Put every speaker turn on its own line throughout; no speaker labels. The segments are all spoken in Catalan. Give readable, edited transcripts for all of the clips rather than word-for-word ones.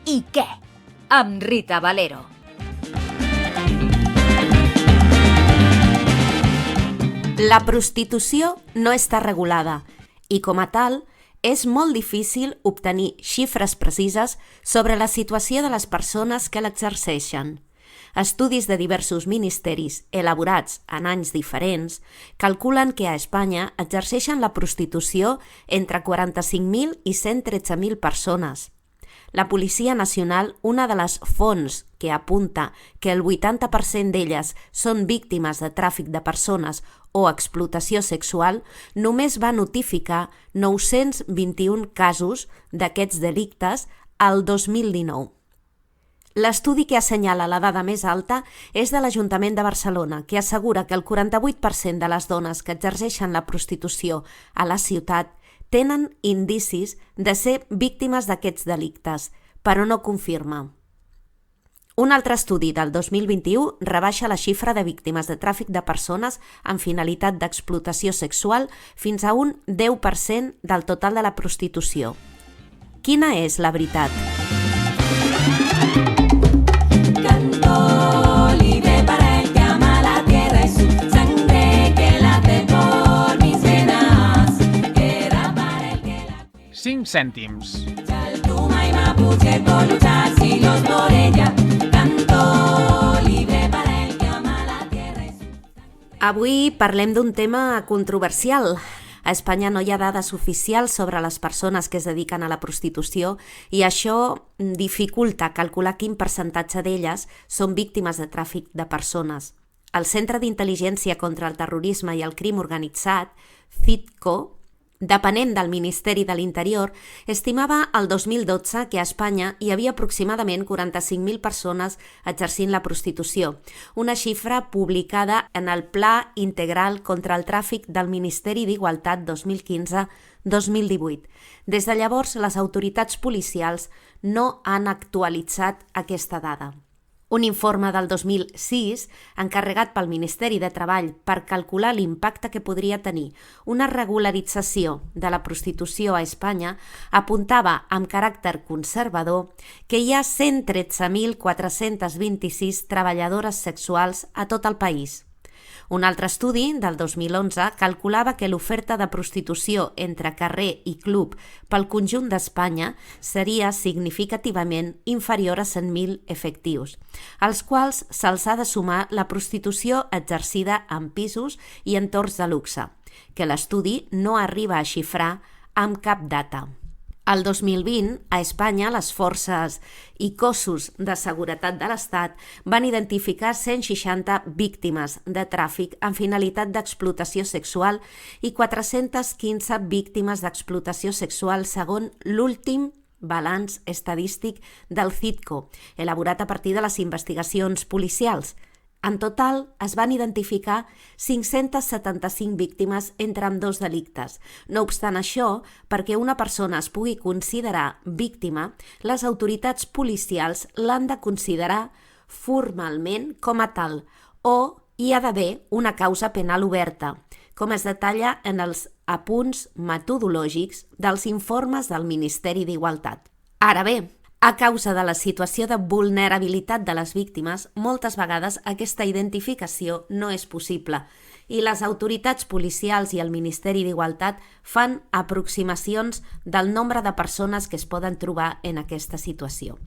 I què? Amb Rita Valero.
La prostitució no està regulada i, com a tal, és molt difícil obtenir xifres precises sobre la situació de les persones que l'exerceixen. Estudis de diversos ministeris, elaborats en anys diferents, calculen que a Espanya exerceixen la prostitució entre 45.000 i 113.000 persones. La Policia Nacional, una de les fonts que apunta que el 80% d'elles són víctimes de tràfic de persones o explotació sexual, només va notificar 921 casos d'aquests delictes al 2019. L'estudi que assenyala la dada més alta és de l'Ajuntament de Barcelona, que assegura que el 48% de les dones que exerceixen la prostitució a la ciutat tenen indicis de ser víctimes d'aquests delictes, però no confirma. Un altre estudi del 2021 rebaixa la xifra de víctimes de tràfic de persones amb finalitat d'explotació sexual fins a un 10% del total de la prostitució. Quina és la veritat?
Canto libre para el que ama la tierra y su sangre que late por mis venas. Queda para el que la...
5 cèntims.
Chaltuma y Mapuche por luchar siglos por ella. Canto libre para el que ama la tierra y su...
Avui parlem d'un tema controversial. A Espanya no hi ha dades oficials sobre les persones que es dediquen a la prostitució i això dificulta calcular quin percentatge d'elles són víctimes de tràfic de persones. El Centre d'Intel·ligència contra el Terrorisme i el Crim Organitzat, CITCO, depenent del Ministeri de l'Interior, estimava el 2012 que a Espanya hi havia aproximadament 45.000 persones exercint la prostitució, una xifra publicada en el Pla Integral contra el Tràfic del Ministeri d'Igualtat 2015-2018. Des de llavors, les autoritats policials no han actualitzat aquesta dada. Un informe del 2006, encarregat pel Ministeri de Treball per calcular l'impacte que podria tenir una regularització de la prostitució a Espanya, apuntava amb caràcter conservador que hi ha 113.426 treballadores sexuals a tot el país. Un altre estudi, del 2011, calculava que l'oferta de prostitució entre carrer i club pel conjunt d'Espanya seria significativament inferior a 100.000 efectius, als quals se'ls ha de sumar la prostitució exercida en pisos i entorns de luxe, que l'estudi no arriba a xifrar amb cap data. Al 2020, a Espanya, les forces i cossos de seguretat de l'Estat van identificar 160 víctimes de tràfic amb finalitat d'explotació sexual i 415 víctimes d'explotació sexual segons l'últim balanç estadístic del CITCO, elaborat a partir de les investigacions policials. En total, es van identificar 575 víctimes entre ambdós delictes. No obstant això, perquè una persona es pugui considerar víctima, les autoritats policials l'han de considerar formalment com a tal o hi ha d'haver una causa penal oberta, com es detalla en els apunts metodològics dels informes del Ministeri d'Igualtat. Ara bé, a causa de la situació de vulnerabilitat de les víctimes, moltes vegades aquesta identificació no és possible i les autoritats policials i el Ministeri d'Igualtat fan aproximacions del nombre de persones que es poden trobar en aquesta situació.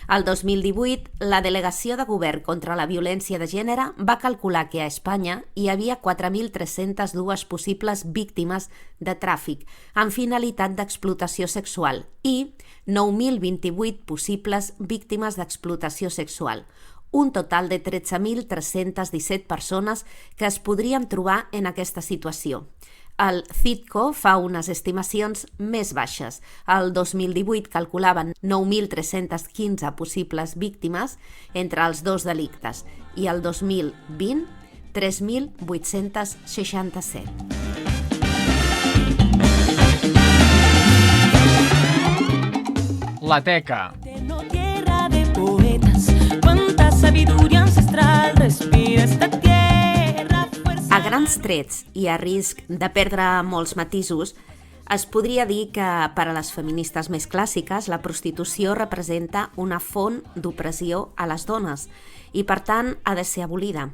El 2018, la Delegació de Govern contra la Violència de Gènere va calcular que a Espanya hi havia 4.302 possibles víctimes de tràfic amb finalitat d'explotació sexual i 9.028 possibles víctimes d'explotació sexual, un total de 13.317 persones que es podrien trobar en aquesta situació. El CITCO fa unes estimacions més baixes. El 2018 calculaven 9.315 possibles víctimes entre els dos delictes i el 2020 3.867.
La Teca.
Tierra de poetas, cuánta sabiduría ancestral respira esta tierra.
A grans trets i a risc de perdre molts matisos, Es podria dir que per a les feministes més clàssiques la prostitució representa una font d'opressió a les dones i per tant ha de ser abolida.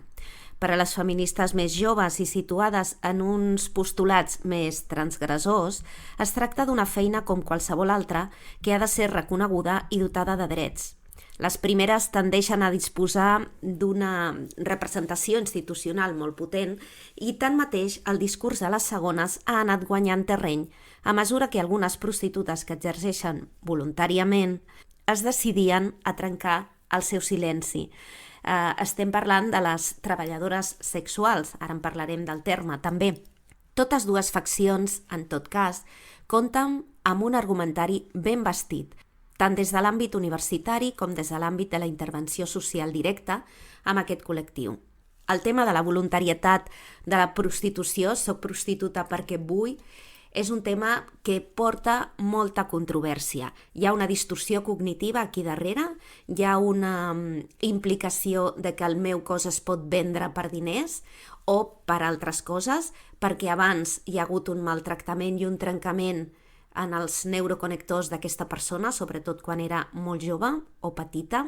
Per a les feministes més joves i situades en uns postulats més transgressors, es tracta d'una feina com qualsevol altra que ha de ser reconeguda i dotada de drets. Les primeres tendeixen a disposar d'una representació institucional molt potent i tanmateix el discurs de les segones ha anat guanyant terreny a mesura que algunes prostitutes que exerceixen voluntàriament es decidien a trencar el seu silenci. Estem parlant de les treballadores sexuals, ara en parlarem del terme també. Totes dues faccions, en tot cas, compten amb un argumentari ben vestit, tant des de l'àmbit universitari com des de l'àmbit de la intervenció social directa amb aquest col·lectiu. El tema de la voluntarietat de la prostitució, soc prostituta perquè vull, és un tema que porta molta controvèrsia. Hi ha una distorsió cognitiva aquí darrere, hi ha una implicació de que el meu cos es pot vendre per diners o per altres coses, perquè abans hi ha hagut un maltractament i un trencament en els neuroconnectors d'aquesta persona, sobretot quan era molt jove o petita.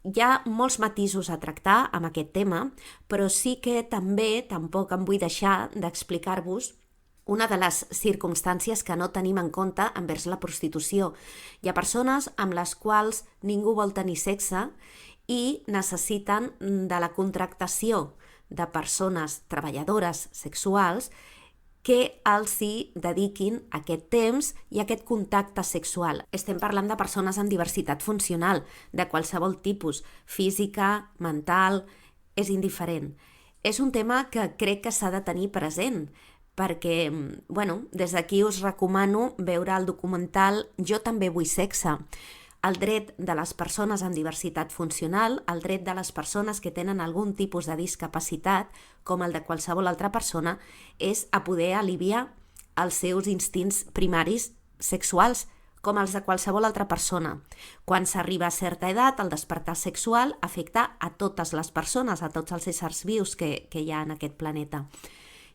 Hi ha molts matisos a tractar amb aquest tema, però sí que també tampoc em vull deixar d'explicar-vos una de les circumstàncies que no tenim en compte envers la prostitució. Hi ha persones amb les quals ningú vol tenir sexe i necessiten de la contractació de persones treballadores sexuals que els hi dediquin aquest temps i aquest contacte sexual. Estem parlant de persones amb diversitat funcional, de qualsevol tipus, física, mental, és indiferent. És un tema que crec que s'ha de tenir present, perquè, des d'aquí us recomano veure el documental Jo també vull sexe. El dret de les persones amb diversitat funcional, el dret de les persones que tenen algun tipus de discapacitat, com el de qualsevol altra persona, és a poder aliviar els seus instints primaris sexuals, com els de qualsevol altra persona. Quan s'arriba a certa edat, el despertar sexual afecta a totes les persones, a tots els éssers vius que hi ha en aquest planeta.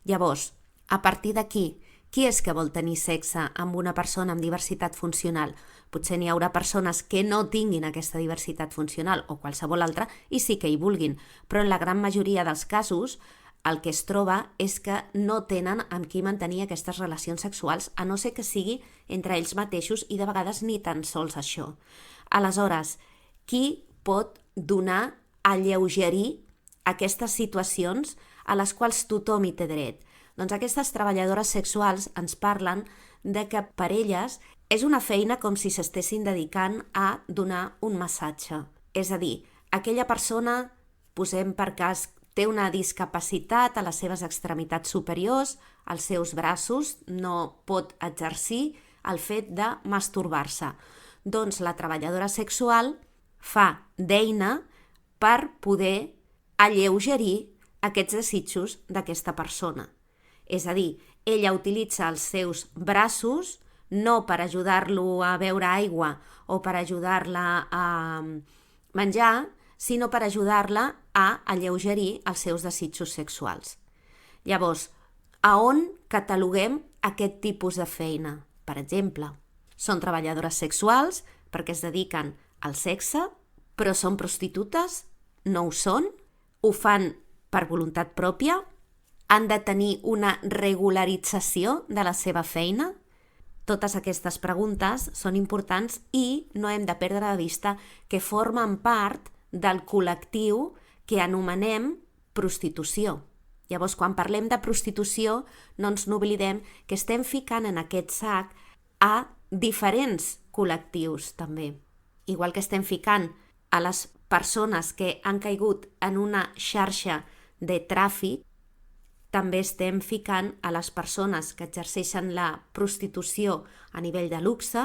Llavors, a partir d'aquí, qui és que vol tenir sexe amb una persona amb diversitat funcional? Potser n'hi haurà persones que no tinguin aquesta diversitat funcional o qualsevol altra i sí que hi vulguin, però en la gran majoria dels casos el que es troba és que no tenen amb qui mantenir aquestes relacions sexuals, a no ser que sigui entre ells mateixos i de vegades ni tan sols això. Aleshores, qui pot donar a alleugerir aquestes situacions a les quals tothom hi té dret? Doncs aquestes treballadores sexuals ens parlen de que per elles és una feina com si s'estessin dedicant a donar un massatge. És a dir, aquella persona, posem per cas, té una discapacitat a les seves extremitats superiors, als seus braços, no pot exercir el fet de masturbar-se. Doncs la treballadora sexual fa d'eina per poder alleugerir aquests desitjos d'aquesta persona. És a dir, ella utilitza els seus braços no per ajudar-lo a beure aigua o per ajudar-la a menjar, sinó per ajudar-la a alleugerir els seus desitjos sexuals. Llavors, a on cataloguem aquest tipus de feina? Per exemple, són treballadores sexuals perquè es dediquen al sexe, però són prostitutes? No ho són? Ho fan per voluntat pròpia? Han de tenir una regularització de la seva feina? Totes aquestes preguntes són importants i no hem de perdre de vista que formen part del col·lectiu que anomenem prostitució. Llavors, quan parlem de prostitució, no ens n'oblidem que estem ficant en aquest sac a diferents col·lectius també. Igual que estem ficant a les persones que han caigut en una xarxa de tràfic, també estem ficant a les persones que exerceixen la prostitució a nivell de luxe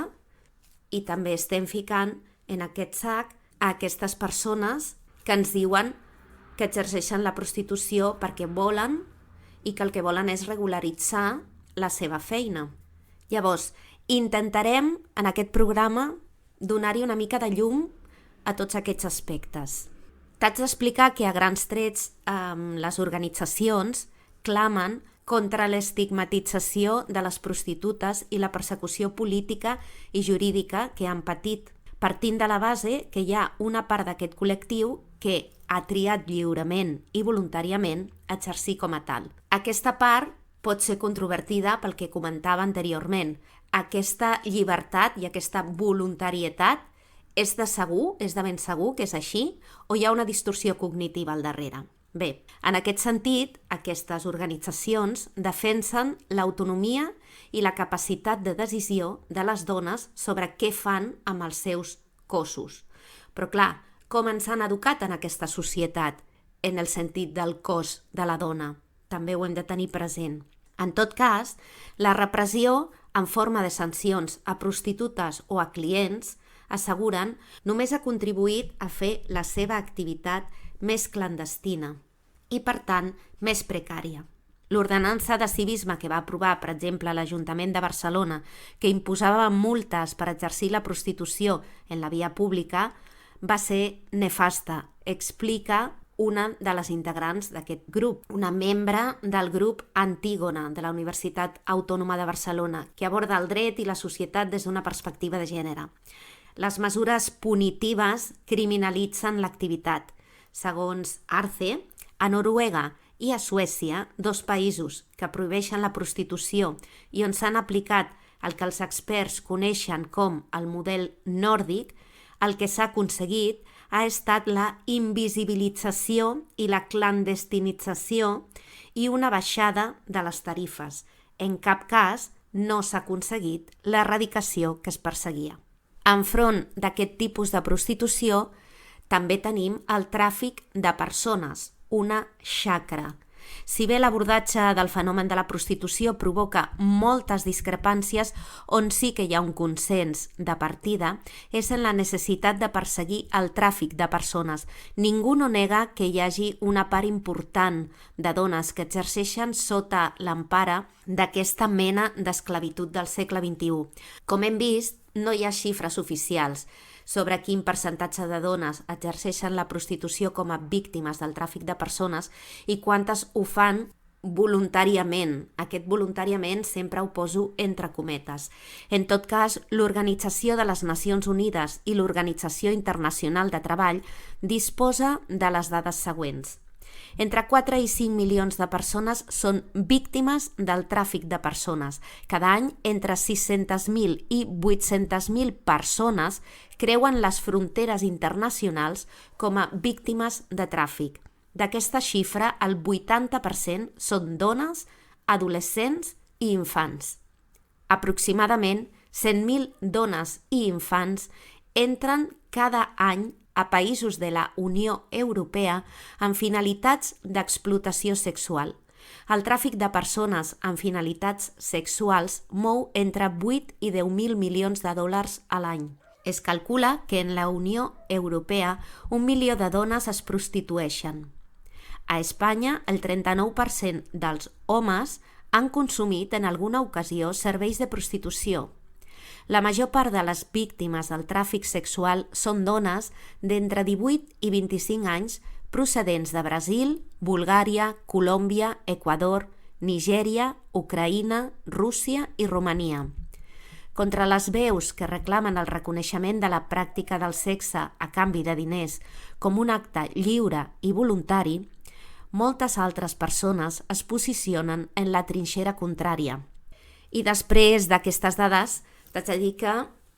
i també estem ficant en aquest sac a aquestes persones que ens diuen que exerceixen la prostitució perquè volen i que el que volen és regularitzar la seva feina. Llavors, intentarem en aquest programa donar-hi una mica de llum a tots aquests aspectes. T'haig d'explicar que a grans trets les organitzacions clamen contra l'estigmatització de les prostitutes i la persecució política i jurídica que han patit, partint de la base que hi ha una part d'aquest col·lectiu que ha triat lliurement i voluntàriament exercir com a tal. Aquesta part pot ser controvertida pel que comentava anteriorment. Aquesta llibertat i aquesta voluntarietat és de ben segur que és així o hi ha una distorsió cognitiva al darrere? Bé, en aquest sentit, aquestes organitzacions defensen l'autonomia i la capacitat de decisió de les dones sobre què fan amb els seus cossos. Però clar, com ens han educat en aquesta societat en el sentit del cos de la dona? També ho hem de tenir present. En tot cas, la repressió en forma de sancions a prostitutes o a clients, asseguren, només ha contribuït a fer la seva activitat més clandestina i, per tant, més precària. L'ordenança de civisme que va aprovar, per exemple, l'Ajuntament de Barcelona, que imposava multes per exercir la prostitució en la via pública, va ser nefasta, explica una de les integrants d'aquest grup, una membre del grup Antígona de la Universitat Autònoma de Barcelona, que aborda el dret i la societat des d'una perspectiva de gènere. Les mesures punitives criminalitzen l'activitat. Segons Arce, a Noruega i a Suècia, dos països que prohibeixen la prostitució i on s'han aplicat el que els experts coneixen com el model nòrdic, el que s'ha aconseguit ha estat la invisibilització i la clandestinització i una baixada de les tarifes. En cap cas no s'ha aconseguit l'erradicació que es perseguia. Enfront d'aquest tipus de prostitució també tenim el tràfic de persones, una xacra. Si bé l'abordatge del fenomen de la prostitució provoca moltes discrepàncies, on sí que hi ha un consens de partida és en la necessitat de perseguir el tràfic de persones. Ningú no nega que hi hagi una part important de dones que exerceixen sota l'empara d'aquesta mena d'esclavitud del segle XXI. Com hem vist, no hi ha xifres oficials sobre quin percentatge de dones exerceixen la prostitució com a víctimes del tràfic de persones i quantes ho fan voluntàriament. Aquest voluntàriament sempre ho poso entre cometes. En tot cas, l'Organització de les Nacions Unides i l'Organització Internacional de Treball disposa de les dades següents. Entre 4 i 5 milions de persones són víctimes del tràfic de persones. Cada any, entre 600.000 i 800.000 persones creuen les fronteres internacionals com a víctimes de tràfic. D'aquesta xifra, el 80% són dones, adolescents i infants. Aproximadament 100.000 dones i infants entren cada any a països de la Unió Europea amb finalitats d'explotació sexual. El tràfic de persones amb finalitats sexuals mou entre 8 i 10.000 milions de dòlars a l'any. Es calcula que en la Unió Europea 1 milió de dones es prostitueixen. A Espanya, el 39% dels homes han consumit en alguna ocasió serveis de prostitució. La major part de les víctimes del tràfic sexual són dones d'entre 18 i 25 anys procedents de Brasil, Bulgària, Colòmbia, Equador, Nigèria, Ucraïna, Rússia i Romania. Contra les veus que reclamen el reconeixement de la pràctica del sexe a canvi de diners com un acte lliure i voluntari, moltes altres persones es posicionen en la trinxera contrària. I després d'aquestes dades, t'haig de dir que,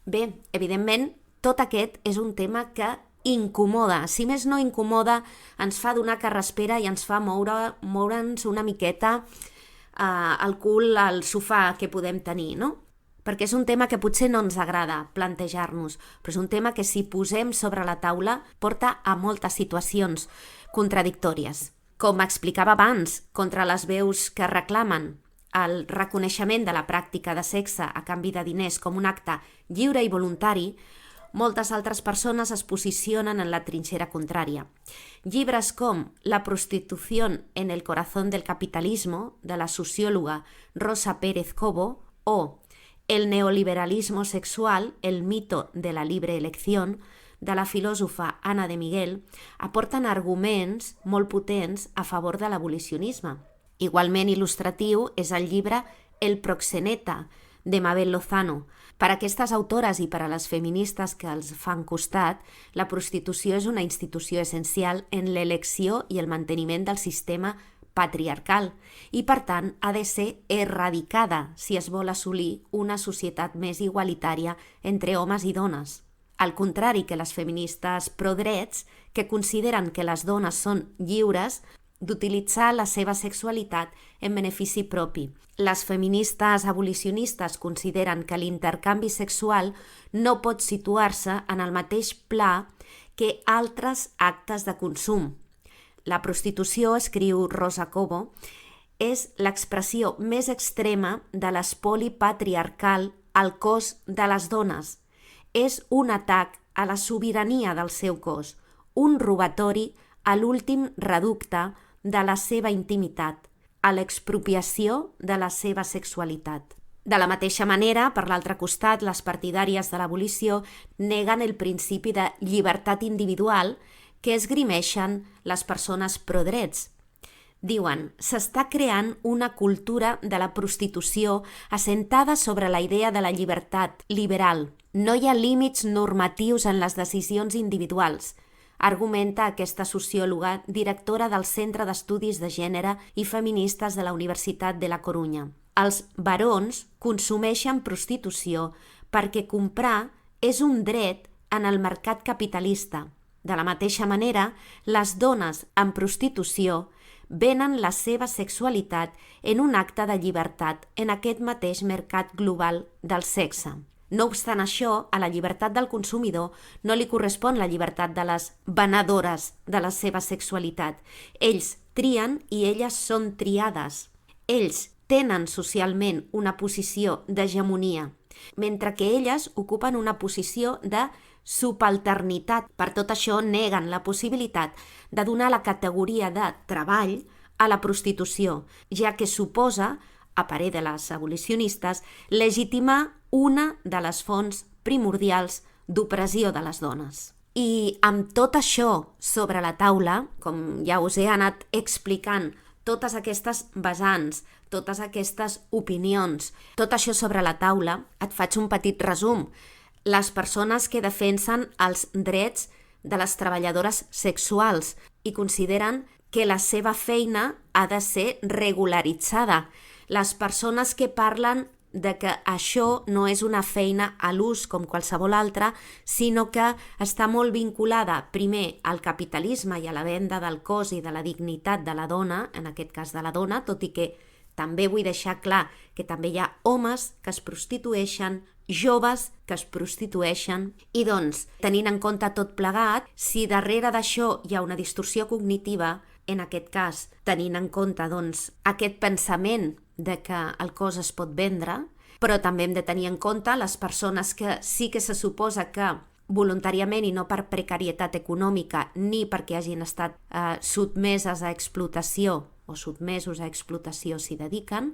bé, evidentment, tot aquest és un tema que incomoda. Si més no incomoda, ens fa donar carraspera i ens fa moure'ns una miqueta el cul al sofà que podem tenir, no? Perquè és un tema que potser no ens agrada plantejar-nos, però és un tema que si posem sobre la taula porta a moltes situacions contradictòries. Com explicava abans, contra les veus que reclamen el reconeixement de la pràctica de sexe a canvi de diners com un acte lliure i voluntari, moltes altres persones es posicionen en la trinxera contrària. Llibres com La prostitución en el corazón del capitalismo, de la socióloga Rosa Pérez Cobo, o El neoliberalismo sexual, el mito de la libre elección, de la filòsofa Anna de Miguel, aporten arguments molt potents a favor de l'abolicionisme. Igualment il·lustratiu és el llibre El proxeneta, de Mabel Lozano. Per a aquestes autores i per a les feministes que els fan costat, la prostitució és una institució essencial en l'elecció i el manteniment del sistema patriarcal i, per tant, ha de ser erradicada si es vol assolir una societat més igualitària entre homes i dones. Al contrari que les feministes prodrets, que consideren que les dones són lliures d'utilitzar la seva sexualitat en benefici propi. Les feministes abolicionistes consideren que l'intercanvi sexual no pot situar-se en el mateix pla que altres actes de consum. La prostitució, escriu Rosa Cobo, és l'expressió més extrema de l'espoli patriarcal al cos de les dones. És un atac a la sobirania del seu cos, un robatori a l'últim reducte de la seva intimitat, a l'expropiació de la seva sexualitat. De la mateixa manera, per l'altre costat, les partidàries de l'abolició neguen el principi de llibertat individual que esgrimeixen les persones prodrets. Diuen, s'està creant una cultura de la prostitució assentada sobre la idea de la llibertat liberal. No hi ha límits normatius en les decisions individuals, argumenta aquesta sociòloga, directora del Centre d'Estudis de Gènere i Feministes de la Universitat de la Corunya. Els barons consumeixen prostitució perquè comprar és un dret en el mercat capitalista. De la mateixa manera, les dones en prostitució venen la seva sexualitat en un acte de llibertat en aquest mateix mercat global del sexe. No obstant això, a la llibertat del consumidor no li correspon la llibertat de les venedores de la seva sexualitat. Ells trien i elles són triades. Ells tenen socialment una posició d'hegemonia, mentre que elles ocupen una posició de subalternitat. Per tot això neguen la possibilitat de donar la categoria de treball a la prostitució, ja que suposa, a parer de les abolicionistes, legitimar una de les fonts primordials d'opressió de les dones. I amb tot això sobre la taula, com ja us he anat explicant, totes aquestes vessants, totes aquestes opinions, tot això sobre la taula, et faig un petit resum. Les persones que defensen els drets de les treballadores sexuals i consideren que la seva feina ha de ser regularitzada. Les persones que parlen de que això no és una feina a l'ús com qualsevol altra, sinó que està molt vinculada primer al capitalisme i a la venda del cos i de la dignitat de la dona, en aquest cas de la dona, tot i que també vull deixar clar que també hi ha homes que es prostitueixen, joves que es prostitueixen, i doncs, tenint en compte tot plegat, si darrere d'això hi ha una distorsió cognitiva, en aquest cas, tenint en compte doncs, aquest pensament de que el cos es pot vendre, però també hem de tenir en compte les persones que sí que se suposa que voluntàriament i no per precarietat econòmica ni perquè hagin estat sotmeses a explotació o sotmesos a explotació s'hi dediquen.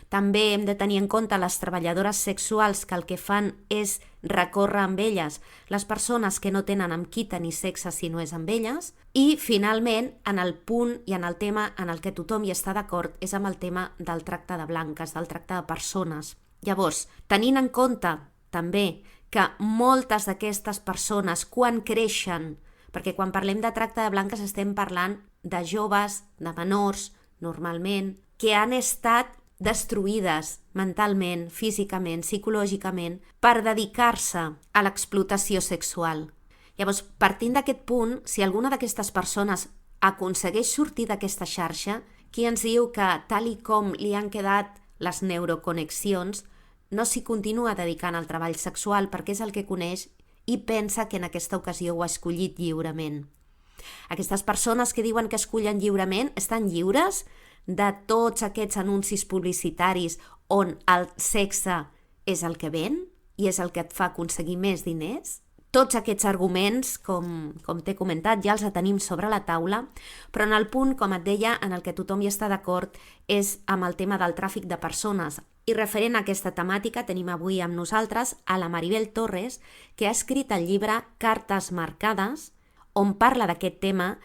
També hem de tenir en compte les treballadores sexuals que el que fan és recórrer amb elles les persones que no tenen amb qui tenir sexe si no és amb elles. I finalment, en el punt i en el tema en el que tothom hi està d'acord és amb el tema del tracte de blanques, del tracte de persones. Llavors, tenint en compte també que moltes d'aquestes persones quan creixen, perquè quan parlem de tracte de blanques estem parlant de joves, de menors, normalment, que han estat destruïdes mentalment, físicament, psicològicament, per dedicar-se a l'explotació sexual. Llavors, partint d'aquest punt, si alguna d'aquestes persones aconsegueix sortir d'aquesta xarxa, qui ens diu que, tal i com li han quedat les neuroconnexions, no s'hi continua dedicant al treball sexual perquè és el que coneix i pensa que en aquesta ocasió ho ha escollit lliurement. Aquestes persones que diuen que escollen lliurement estan lliures de tots aquests anuncis publicitaris on el sexe és el que ven i és el que et fa aconseguir més diners? Tots aquests arguments, com t'he comentat, ja els tenim sobre la taula, però en el punt, com et deia, en el que tothom hi està d'acord és amb el tema del tràfic de persones. I referent a aquesta temàtica tenim avui amb nosaltres a la Maribel Torres, que ha escrit el llibre Cartes marcades, on parla d'aquest tema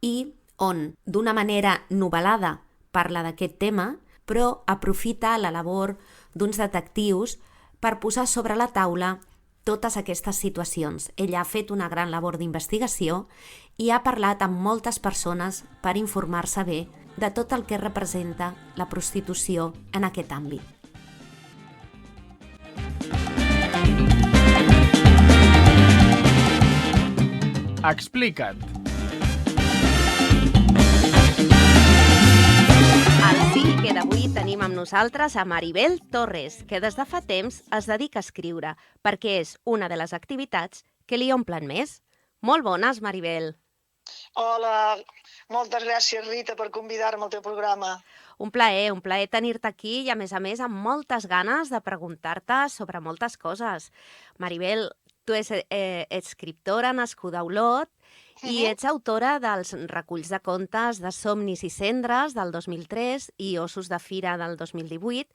i on, d'una manera novel·lada, parla d'aquest tema, però aprofita la labor d'uns detectius per posar sobre la taula totes aquestes situacions. Ella ha fet una gran labor d'investigació i ha parlat amb moltes persones per informar-se bé de tot el que representa la prostitució en aquest àmbit.
Explica't.
Al Sí que d'avui tenim amb nosaltres a Maribel Torres, que des de fa temps es dedica a escriure, perquè és una de les activitats que li omplen més. Molt bones, Maribel.
Hola, moltes gràcies, Rita, per convidar-me al teu programa.
Un plaer tenir-te aquí i, a més, amb moltes ganes de preguntar-te sobre moltes coses. Maribel, tu ets escriptora nascuda a Olot i ets autora dels reculls de contes de Somnis i cendres del 2003 i Ossos de fira del 2018,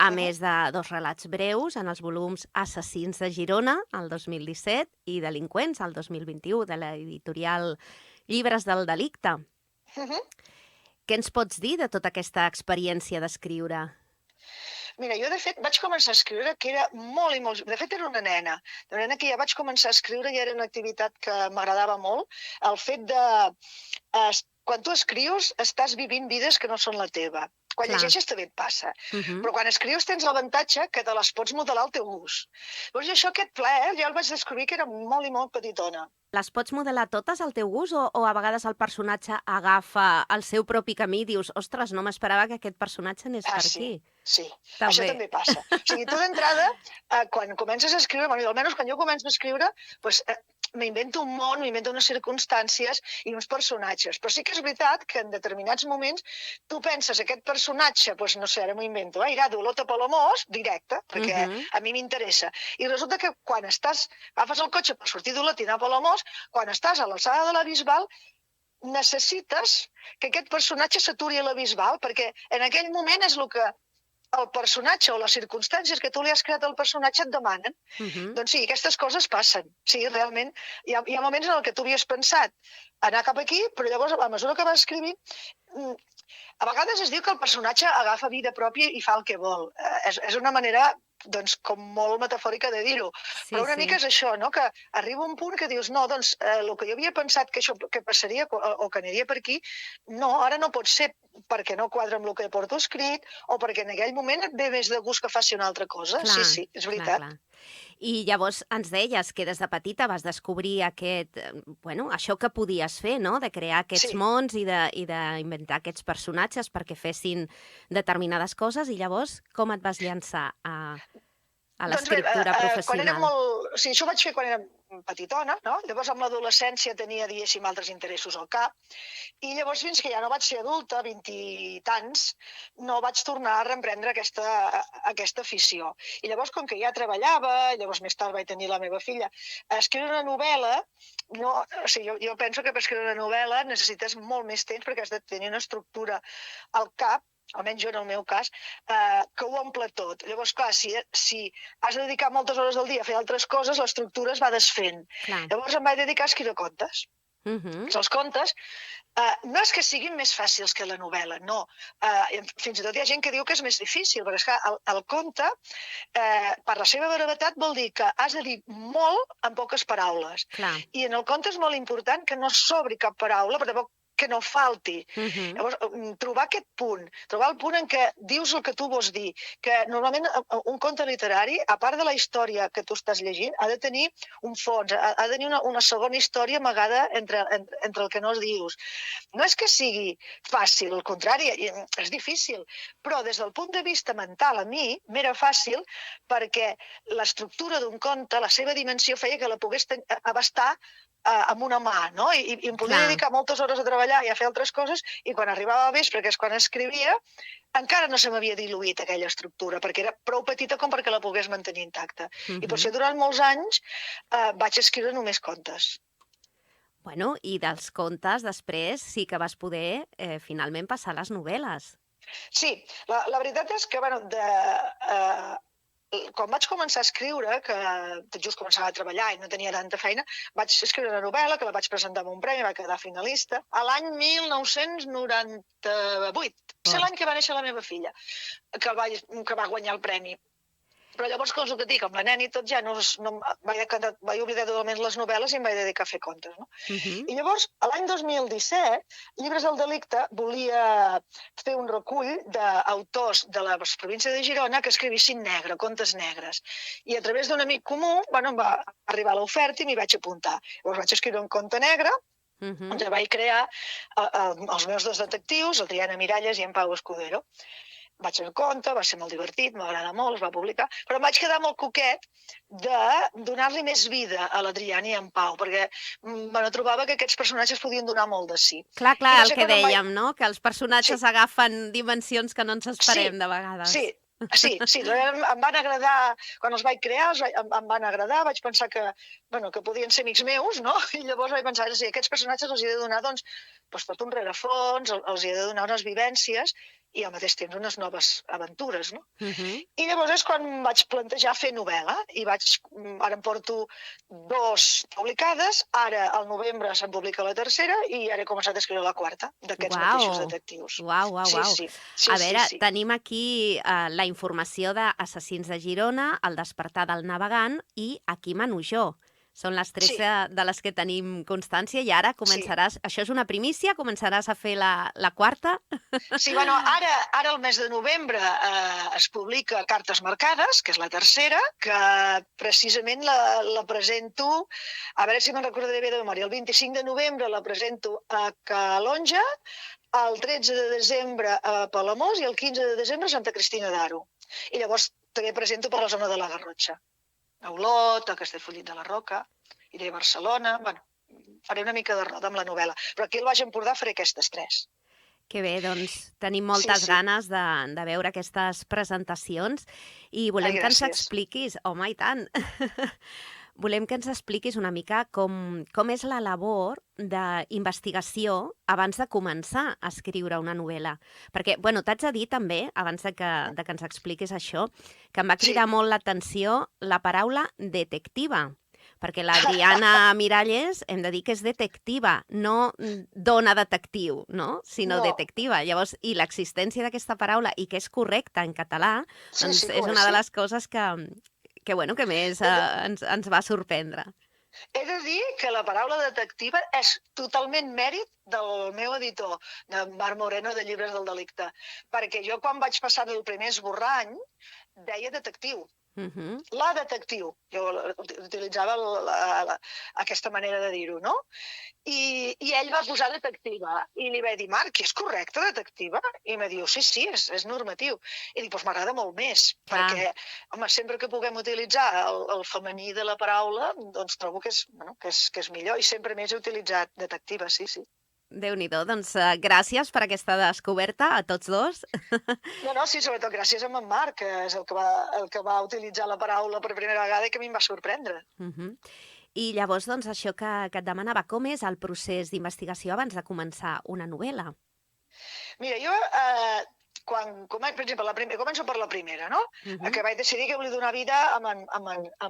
a més de 2 relats breus en els volums Assassins de Girona, el 2017, i Delinqüents, el 2021, de l'editorial Llibres del Delicte. Què ens pots dir de tota aquesta experiència d'escriure?
Mira, jo de fet vaig començar a escriure que era molt i molt... De fet era una nena que ja vaig començar a escriure i era una activitat que m'agradava molt. El fet de... Quan tu escrius estàs vivint vides que no són la teva. Quan llegeixes també et passa. Però quan escrius tens l'avantatge que te les pots modelar al teu gust. Llavors això, aquest plaer, ja el vaig descobrir que era molt i molt petitona.
Les pots modelar totes al teu gust o a vegades el personatge agafa el seu propi camí i dius, ostres, no m'esperava que aquest personatge anés per aquí?
Sí, això també passa. O sigui, tu d'entrada, quan comences a escriure, almenys quan jo començo a escriure, m'invento un món, m'invento unes circumstàncies i uns personatges. Però sí que és veritat que en determinats moments tu penses aquest personatge, no sé, ara m'ho invento, irà d'Olot a Palamós, directe, perquè a mi m'interessa. I resulta que quan agafes el cotxe per sortir d'Olot i anar a Palamós, quan estàs a l'alçada de la Bisbal, necessites que aquest personatge s'aturi a la Bisbal, perquè en aquell moment és el que el personatge o les circumstàncies que tu li has creat al personatge et demanen. Doncs sí, aquestes coses passen. Sí, realment, hi ha moments en què tu havies pensat anar cap aquí, però llavors, a mesura que vas escrivint, a vegades es diu que el personatge agafa vida pròpia i fa el que vol. És una manera, com molt metafòrica de dir-ho. Però una mica és això, no? Que arriba un punt que dius, no, el que jo havia pensat que passaria o que aniria per aquí, no, ara no pot ser perquè no quadra amb el que porto escrit o perquè en aquell moment et ve més de gust que faci una altra cosa. Sí, és veritat.
Clar. I llavors ens deies que des de petita vas descobrir això que podies fer, no? De crear aquests mons i d'inventar aquests personatges perquè fessin determinades coses, i llavors com et vas llançar a l'escriptura professional?
Això ho vaig fer quan era petitona, no? Llavors amb l'adolescència tenia, diguéssim, altres interessos al cap, i llavors fins que ja no vaig ser adulta, 20 i tants, no vaig tornar a reemprendre aquesta afició. I llavors, com que ja treballava, llavors més tard vaig tenir la meva filla, escriure una novel·la, jo penso que per escriure una novel·la necessites molt més temps perquè has de tenir una estructura al cap, almenys jo en el meu cas, que ho omple tot. Llavors, clar, si has de dedicar moltes hores del dia a fer altres coses, l'estructura es va desfent. Llavors em vaig dedicar a escriure contes. Els contes no és que siguin més fàcils que la novel·la, no. Fins i tot hi ha gent que diu que és més difícil, perquè esclar, el conte, per la seva brevetat, vol dir que has de dir molt en poques paraules. I en el conte és molt important que no s'obri cap paraula, però tampoc que no falti. Llavors, trobar aquest punt, trobar el punt en què dius el que tu vols dir, que normalment un conte literari, a part de la història que tu estàs llegint, ha de tenir un fons, ha de tenir una segona història amagada entre el que no es dius. No és que sigui fàcil, al contrari, és difícil, però des del punt de vista mental, a mi m'era fàcil perquè l'estructura d'un conte, la seva dimensió feia que la pogués abastar amb una mà, no? I em podia dedicar moltes hores a treballar i a fer altres coses, i quan arribava a vespre, que és quan escrivia, encara no se m'havia diluït aquella estructura, perquè era prou petita com perquè la pogués mantenir intacta. I per això durant molts anys vaig escriure només contes.
Bueno, i dels contes després sí que vas poder finalment passar a les novel·les.
Sí, la veritat és que, quan vaig començar a escriure, que tot just començava a treballar i no tenia tanta feina, vaig escriure una novel·la que la vaig presentar amb un premi, va quedar finalista, a l'any 1998. Va ser l'any que va néixer la meva filla, que va guanyar el premi. Però llavors, com que et dic, amb la nena i tot, ja vaig oblidar totalment les novel·les i em vaig dedicar a fer contes. No? I llavors, l'any 2017, Llibres del Delicte volia fer un recull d'autors de la província de Girona que escrivissin negre, contes negres. I a través d'un amic comú em va arribar l'oferta i m'hi vaig apuntar. Llavors vaig escriure un conte negre, on vaig crear els meus dos detectius, el Triana Miralles i en Pau Escudero. Vaig fer el conte, va ser molt divertit, m'agrada molt, es va publicar, però em vaig quedar molt coquet de donar-li més vida a l'Adriana i en Pau, perquè trobava que aquests personatges podien donar molt de si.
Clar, el que dèiem, no? Que els personatges agafen dimensions que no ens esperem de vegades.
Sí, em van agradar, quan els vaig crear, em van agradar, vaig pensar que podien ser amics meus, no? I llavors vaig pensar, sí, aquests personatges els he de donar, doncs, tot un rerefons, els he de donar unes vivències i al mateix temps unes noves aventures, no? I llavors és quan vaig plantejar fer novel·la, i ara em porto 2 publicades, ara al novembre se'n publica la tercera i ara he començat a escriure la quarta d'aquests mateixos detectius.
Uau. A veure, tenim aquí la informació d'Assassins de Girona, El despertar del navegant i Aquí mano jo. Són les 3 de les que tenim constància i ara començaràs... Això és una primícia? Començaràs a fer la quarta?
Sí, ara el mes de novembre es publica Cartes marcades, que és la tercera, que precisament la presento, a veure si me'n recordaré bé de memòria, el 25 de novembre la presento a Calonja, el 13 de desembre a Palamós i el 15 de desembre a Santa Cristina d'Aro. I llavors també presento per la zona de la Garrotxa. A Olot, a Castellfollit de la Roca, iré a Barcelona... faré una mica de roda amb la novel·la. Però aquí al Baix Empordà faré aquestes 3.
Que bé, doncs tenim moltes ganes de veure aquestes presentacions i volem que ens expliquis, home, i tant, volem que ens expliquis una mica com és la labor d'investigació abans de començar a escriure una novel·la. Perquè, t'haig de dir també, abans de que ens expliquis això, que em va cridar molt l'atenció la paraula detectiva, perquè l'Adriana Miralles hem de dir que és detectiva, no dona detectiu, no? Sinó detectiva. Llavors, i l'existència d'aquesta paraula, i que és correcta en català, doncs és una de les coses que més ens va sorprendre.
He de dir que la paraula detectiva és totalment mèrit del meu editor, de Marc Moreno, de Llibres del Delicte, perquè jo quan vaig passar el primer esborrany deia detectiu. La detectiu. Jo utilitzava aquesta manera de dir-ho, no? I ell va posar detectiva. I li vaig dir, Marc, és correcte, detectiva? I em diu, sí, és normatiu. I dic, doncs m'agrada molt més, perquè, home, sempre que puguem utilitzar el femení de la paraula, doncs trobo que és millor. I sempre més he utilitzat detectiva, sí.
Déu-n'hi-do, doncs gràcies per aquesta descoberta a tots dos.
Sí, sobretot gràcies a en Marc, que és el que va utilitzar la paraula per primera vegada i que a mi em va sorprendre.
I llavors, doncs, això que et demanava, com és el procés d'investigació abans de començar una novel·la?
Mira, jo, per exemple, començo per la primera, no? Que vaig decidir que volia donar vida amb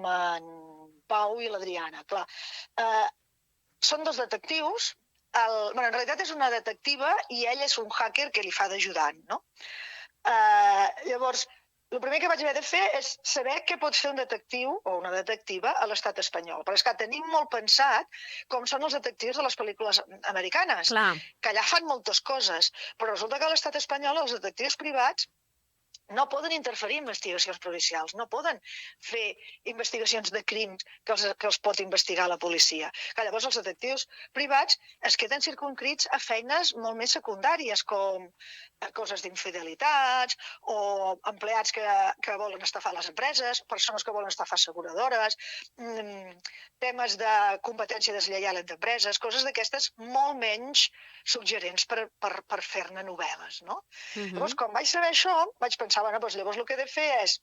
en Pau i l'Adriana. Clar, són 2 detectius. En realitat és una detectiva i ell és un hacker que li fa d'ajudant, no? Llavors, el primer que vaig haver de fer és saber què pot fer un detectiu o una detectiva a l'estat espanyol. Però és que tenim molt pensat com són els detectius de les pel·lícules americanes, que allà fan moltes coses, però resulta que a l'estat espanyol els detectius privats no poden interferir en investigacions policials, no poden fer investigacions de crims que els pot investigar la policia. Llavors els detectius privats es queden circumscrits a feines molt més secundàries, com coses d'infidelitats o empleats que volen estafar les empreses, persones que volen estafar asseguradores, temes de competència deslleial entre empreses, coses d'aquestes molt menys suggerents per fer-ne novel·les, no? Llavors, quan vaig saber això, vaig pensar, llavors el que he de fer és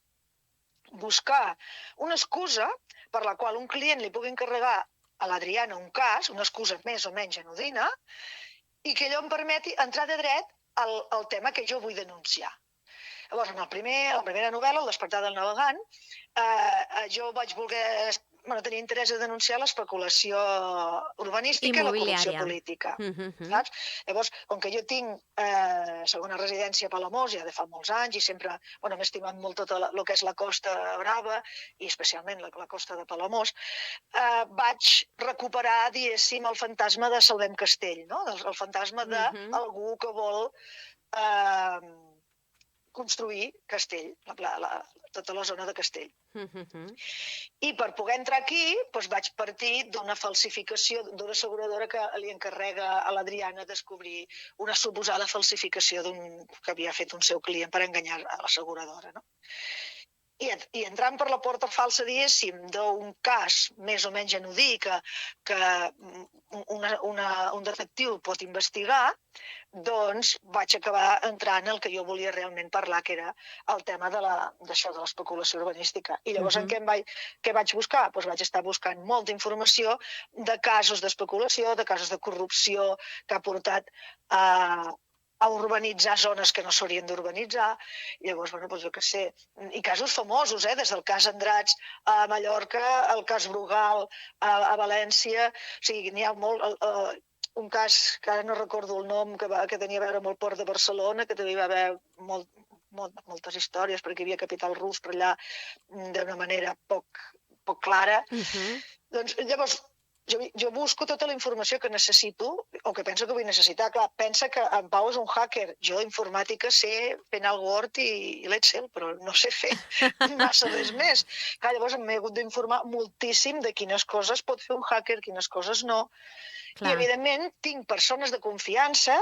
buscar una excusa per la qual un client li pugui encarregar a l'Adriana un cas, una excusa més o menys anodina, i que allò em permeti entrar de dret al tema que jo vull denunciar. Llavors, en la primera novel·la, El despertar del navegant, jo vaig voler... tenia interès a denunciar l'especulació urbanística i la corrupció
Immobiliària.
política. Saps? Llavors, com que jo tinc segona residència a Palamós ja de fa molts anys i sempre m'he estimat molt tot el que és la Costa Brava i especialment la costa de Palamós, vaig recuperar, diguéssim, el fantasma de Salvem Castell, no? El fantasma d'algú que vol construir Castell, tota la zona de Castell. I per poder entrar aquí vaig partir d'una falsificació d'una asseguradora que li encarrega a l'Adriana descobrir una suposada falsificació que havia fet un seu client per enganyar a l'asseguradora. No? I entrant per la porta falsa, diguéssim, d'un cas més o menys anodí que un detectiu pot investigar, doncs vaig acabar entrant en el que jo volia realment parlar, que era el tema d'això, de l'especulació urbanística. I llavors què vaig buscar? Doncs vaig estar buscant molta informació de casos d'especulació, de casos de corrupció que ha portat a urbanitzar zones que no s'haurien d'urbanitzar. Llavors, jo què sé, i casos famosos, des del cas Andrats a Mallorca, el cas Brugal a València, o sigui, n'hi ha molt... Un cas que ara no recordo el nom, que tenia a veure amb el port de Barcelona, que també hi va haver moltes històries, perquè hi havia capital rus per allà d'una manera poc clara. Doncs llavors, jo busco tota la informació que necessito, o que penso que vull necessitar. Clar, pensa que en Pau és un hacker. Jo d'informàtica sé fer anar el Word i l'Excel, però no sé fer massa res més. Clar, llavors m'he hagut d'informar moltíssim de quines coses pot fer un hacker, quines coses no. I, evidentment, tinc persones de confiança,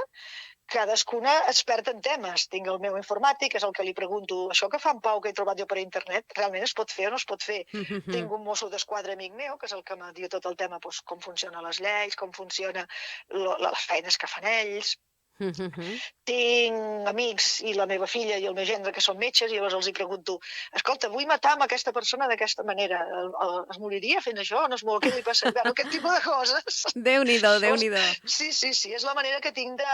cadascuna experta en temes. Tinc el meu informàtic, és el que li pregunto, això que fa en Pau, que he trobat jo per internet, realment es pot fer o no es pot fer? Tinc un mosso d'esquadra amic meu, que és el que me diu tot el tema, com funcionen les lleis, com funcionen les feines que fan ells. Tinc amics i la meva filla i el meu gendre que són metges i llavors els hi pregunto, escolta, vull matar amb aquesta persona d'aquesta manera, es moriria fent això? No es mor, què li passa? Aquest tipus de coses.
Déu-n'hi-do, Déu-n'hi-do.
Sí, és la manera que tinc de...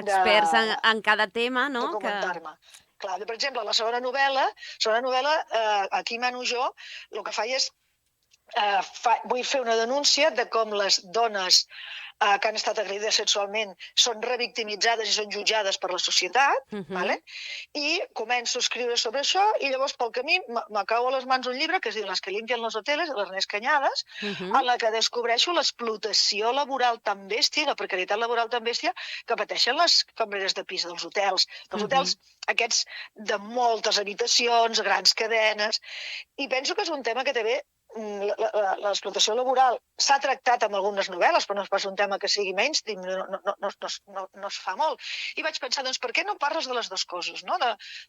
Experts en cada tema, no?
Documentar-me. Clar, per exemple, la segona novel·la, aquí mano jo, el que faig és vull fer una denúncia de com les dones que han estat agredides sexualment són revictimitzades i són jutjades per la societat, i començo a escriure sobre això i llavors pel camí me cau a les mans un llibre que es diu Les que limpian los hoteles, de l'Ernest Cañadas, en la que descobreixo l'explotació laboral tan bèstia, la precarietat laboral tan bèstia que pateixen les cambreres de pis dels hotels. Els hotels aquests de moltes habitacions, grans cadenes, i penso que és un tema que també l'explotació laboral s'ha tractat en algunes novel·les, però no és pas un tema que sigui mainstream, no es fa molt. I vaig pensar, doncs, per què no parles de les dues coses, no?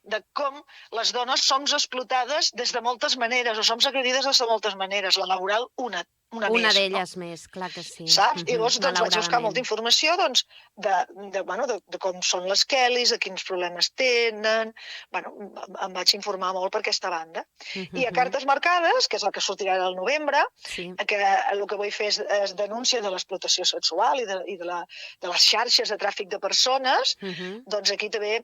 De com les dones som explotades des de moltes maneres, o som agredides des de moltes maneres. La laboral, una
d'elles més, clar que sí.
Saps? I llavors vaig buscar molta informació de com són les Kellys, de quins problemes tenen... Em vaig informar molt per aquesta banda. I a Cartes marcades, que és el que sortirà al novembre, que el que vull fer és denúncia de l'explotació sexual i de les xarxes de tràfic de persones, doncs aquí també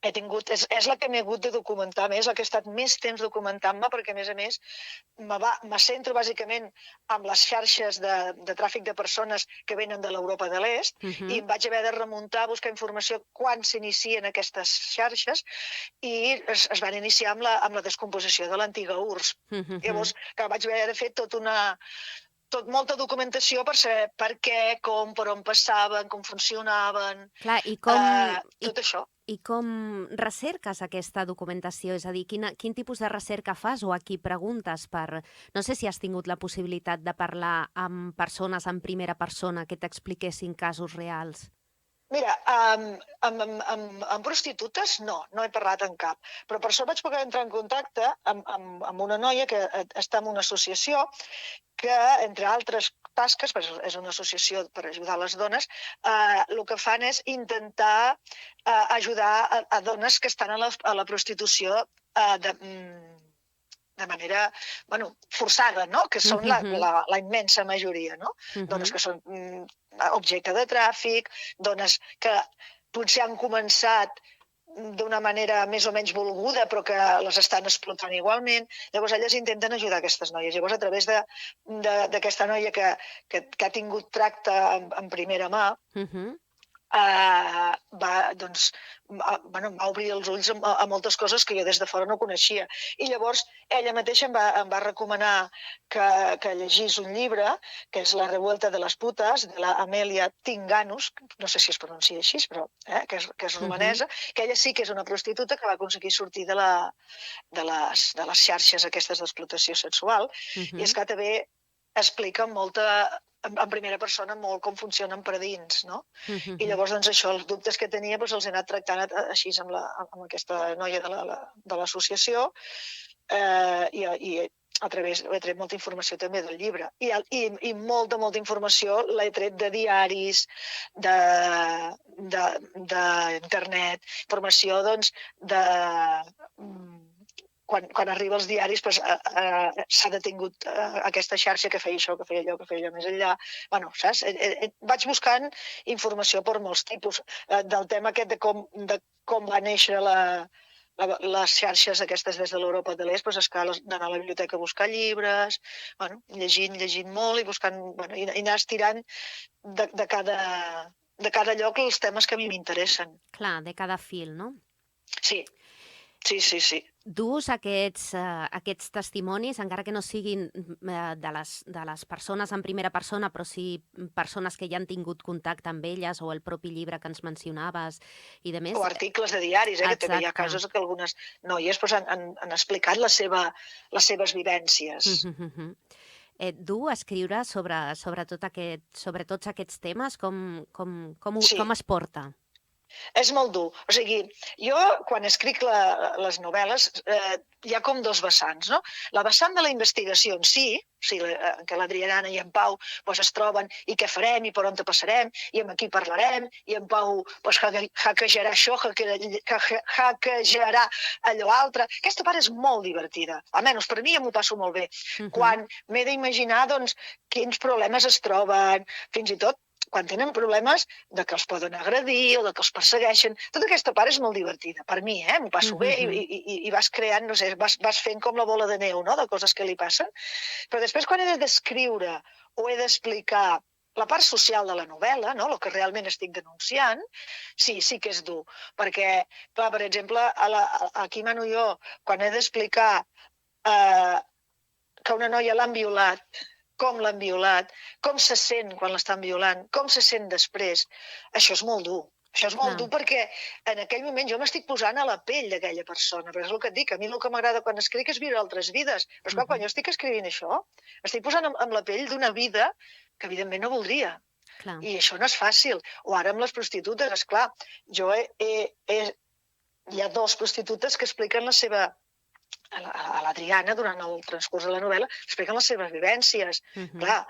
és la que m'he hagut de documentar més, la que he estat més temps documentant-me, perquè, a més, me centro bàsicament en les xarxes de tràfic de persones que venen de l'Europa de l'Est, i em vaig haver de remuntar a buscar informació quan s'inicien aquestes xarxes, i es van iniciar amb la descomposició de l'antiga URSS. Llavors, vaig haver de fer molta documentació per saber per què, com, per on passaven, com funcionaven, tot això.
I com recerques aquesta documentació? És a dir, quin tipus de recerca fas o a qui preguntes per... No sé si has tingut la possibilitat de parlar amb persones en primera persona que t'expliquessin casos reals.
Mira, amb prostitutes no he parlat amb cap, però per això vaig poder entrar en contacte amb una noia que està en una associació que, entre altres tasques, és una associació per ajudar les dones, el que fan és intentar ajudar a dones que estan a la prostitució de manera forçada, no? Que són la immensa majoria, no? Dones que són objecte de tràfic, dones que potser han començat d'una manera més o menys volguda, però que les estan explotant igualment. Llavors, elles intenten ajudar aquestes noies. Llavors, a través d'aquesta noia que ha tingut tracte en primera mà, va obrir els ulls a moltes coses que jo des de fora no coneixia. I llavors ella mateixa em va recomanar que llegís un llibre, que és La revuelta de les putes, de l'Amelia Tinganus, no sé si es pronuncia així, però que és romanesa, que ella sí que és una prostituta que va aconseguir sortir de les xarxes aquestes d'explotació sexual, i és que també explica en primera persona molt com funcionen per dins, no? I llavors, doncs, això, els dubtes que tenia, els he anat tractant així amb aquesta noia de l'associació, i a través he tret molta informació també del llibre. I molta informació l'he tret de diaris, d'internet, informació, doncs, quan arriba als diaris s'ha detingut aquesta xarxa que feia això, que feia allò, que feia allò més enllà. Bueno, saps? Vaig buscant informació per molts tipus. Del tema aquest de com va néixer les xarxes aquestes des de l'Europa de l'Est, és que d'anar a la biblioteca a buscar llibres, llegint molt i buscant, i anar estirant de cada lloc els temes que a mi m'interessen.
Clar, de cada fil, no?
Sí.
Dus aquests testimonis, encara que no siguin de les persones en primera persona, però sí persones que ja han tingut contacte amb elles, o el propi llibre que ens mencionaves i de més.
O articles de diaris, que també hi ha casos que algunes noies han explicat les seves vivències.
Dur a escriure sobre tots aquests temes, com es porta?
És molt dur. O sigui, jo, quan escric les novel·les, hi ha com dos vessants, no? La vessant de la investigació en si, que l'Adriana i en Pau es troben, i què farem, i per on te passarem, i amb qui parlarem, i en Pau hackejarà això, hackejarà allò altre. Aquesta part és molt divertida. Almenys per mi ja m'ho passo molt bé. Quan m'he d'imaginar, doncs, quins problemes es troben, fins i tot quan tenen problemes de que els poden agredir o de que els persegueixen. Tota aquesta part és molt divertida. Per mi, m'ho passo bé i vas creant, no sé, vas fent com la bola de neu, no?, de coses que li passen. Però després, quan he de descriure o he d'explicar la part social de la novel·la, no?, el que realment estic denunciant, sí que és dur. Perquè, clar, per exemple, aquí mano jo, quan he d'explicar que una noia l'han violat, com l'han violat, com se sent quan l'estan violant, com se sent després. Això és molt dur. Això és molt dur perquè en aquell moment jo m'estic posant a la pell d'aquella persona. Però és el que et dic, a mi el que m'agrada quan escric és viure altres vides. Però esclar, quan jo estic escrivint això, estic posant amb la pell d'una vida que evidentment no voldria. I això no és fàcil. O ara amb les prostitutes, esclar, hi ha dos prostitutes que expliquen la seva... a l'Adriana, durant el transcurs de la novel·la, expliquen les seves vivències. Clar,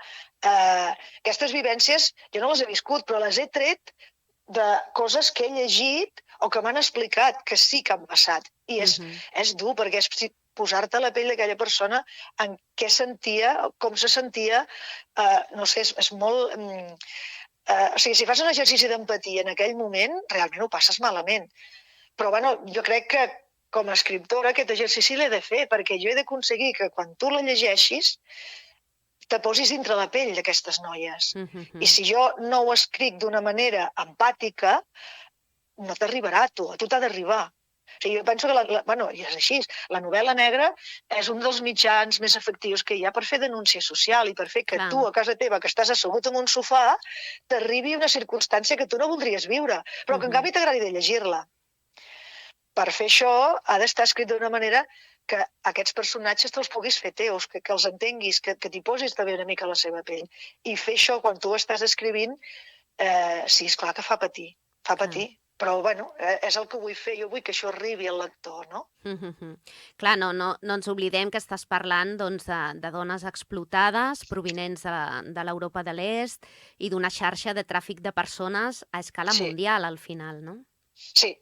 aquestes vivències jo no les he viscut, però les he tret de coses que he llegit o que m'han explicat que sí que han passat. I és dur, perquè és posar-te a la pell d'aquella persona en què sentia, com se sentia, no sé, és molt... O sigui, si fas un exercici d'empatia en aquell moment, realment ho passes malament. Però, bueno, jo crec que com a escriptora aquest exercici l'he de fer, perquè jo he d'aconseguir que quan tu la llegeixis te posis dintre la pell d'aquestes noies. I si jo no ho escric d'una manera empàtica, no t'arribarà a tu t'ha d'arribar. O sigui, jo penso que, i és així, la novel·la negra és un dels mitjans més efectius que hi ha per fer denúncia social i per fer que tu, a casa teva, que estàs assegut en un sofà, t'arribi una circumstància que tu no voldries viure, però que en canvi t'agradi de llegir-la. Per fer això, ha d'estar escrit d'una manera que aquests personatges te'ls puguis fer teus, que els entenguis, que t'hi posis també una mica a la seva pell. I fer això, quan tu estàs escrivint, sí, esclar que fa patir. Però, bueno, és el que vull fer. Jo vull que això arribi al lector, no?
Clar, no ens oblidem que estàs parlant de dones explotades provinents de l'Europa de l'Est i d'una xarxa de tràfic de persones a escala mundial, al final, no?
Sí.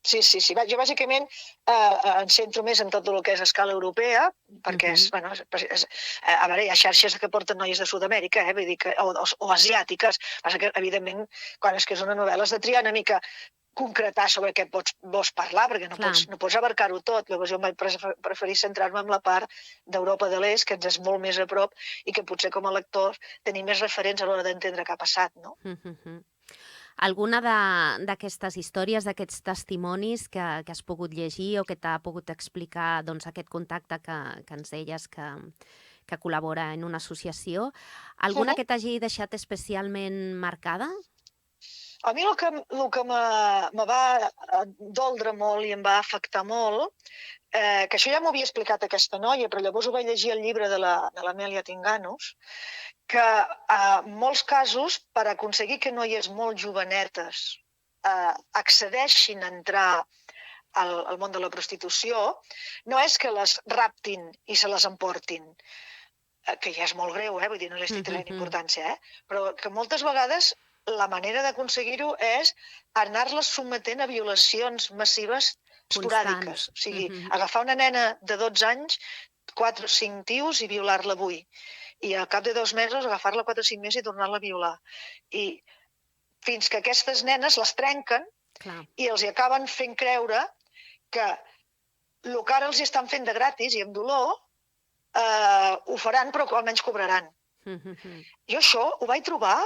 Jo bàsicament em centro més en tot el que és a escala europea, perquè a veure, hi ha xarxes que porten noies de Sud-amèrica, vull dir o asiàtiques. Passa que, evidentment, quan és que és una novel·la has de triar una mica concretar sobre què vols parlar, perquè
Clar.
no pots abarcar-ho tot. Llavors jo em vaig preferir centrar-me en la part d'Europa de l'Est, que ens és molt més a prop i que potser com a lectors tenim més referents a l'hora d'entendre què ha passat, no?
Alguna d'aquestes històries, d'aquests testimonis que has pogut llegir o que t'ha pogut explicar doncs, aquest contacte que ens deies que col·labora en una associació, alguna que t'hagi deixat especialment marcada?
A mi el que me va doldre molt i em va afectar molt, que això ja m'ho havia explicat aquesta noia, però llavors ho vaig llegir al llibre de l'Amèlia Tinganus, que en molts casos, per aconseguir que noies molt jovenetes accedeixin a entrar al món de la prostitució, no és que les raptin i se les emportin, que ja és molt greu, vull dir, no li estic traient importància, però que moltes vegades la manera d'aconseguir-ho és anar-les sometent a violacions massives esporàdiques. O sigui, agafar una nena de 12 anys, 4 o 5 tios i violar-la avui. I al cap de 2 mesos agafar-la 4 o 5 mesos i tornar-la a violar. I fins que aquestes nenes les trenquen i els hi acaben fent creure que el que ara els estan fent de gratis i amb dolor ho faran però almenys cobraran. Jo això ho vaig trobar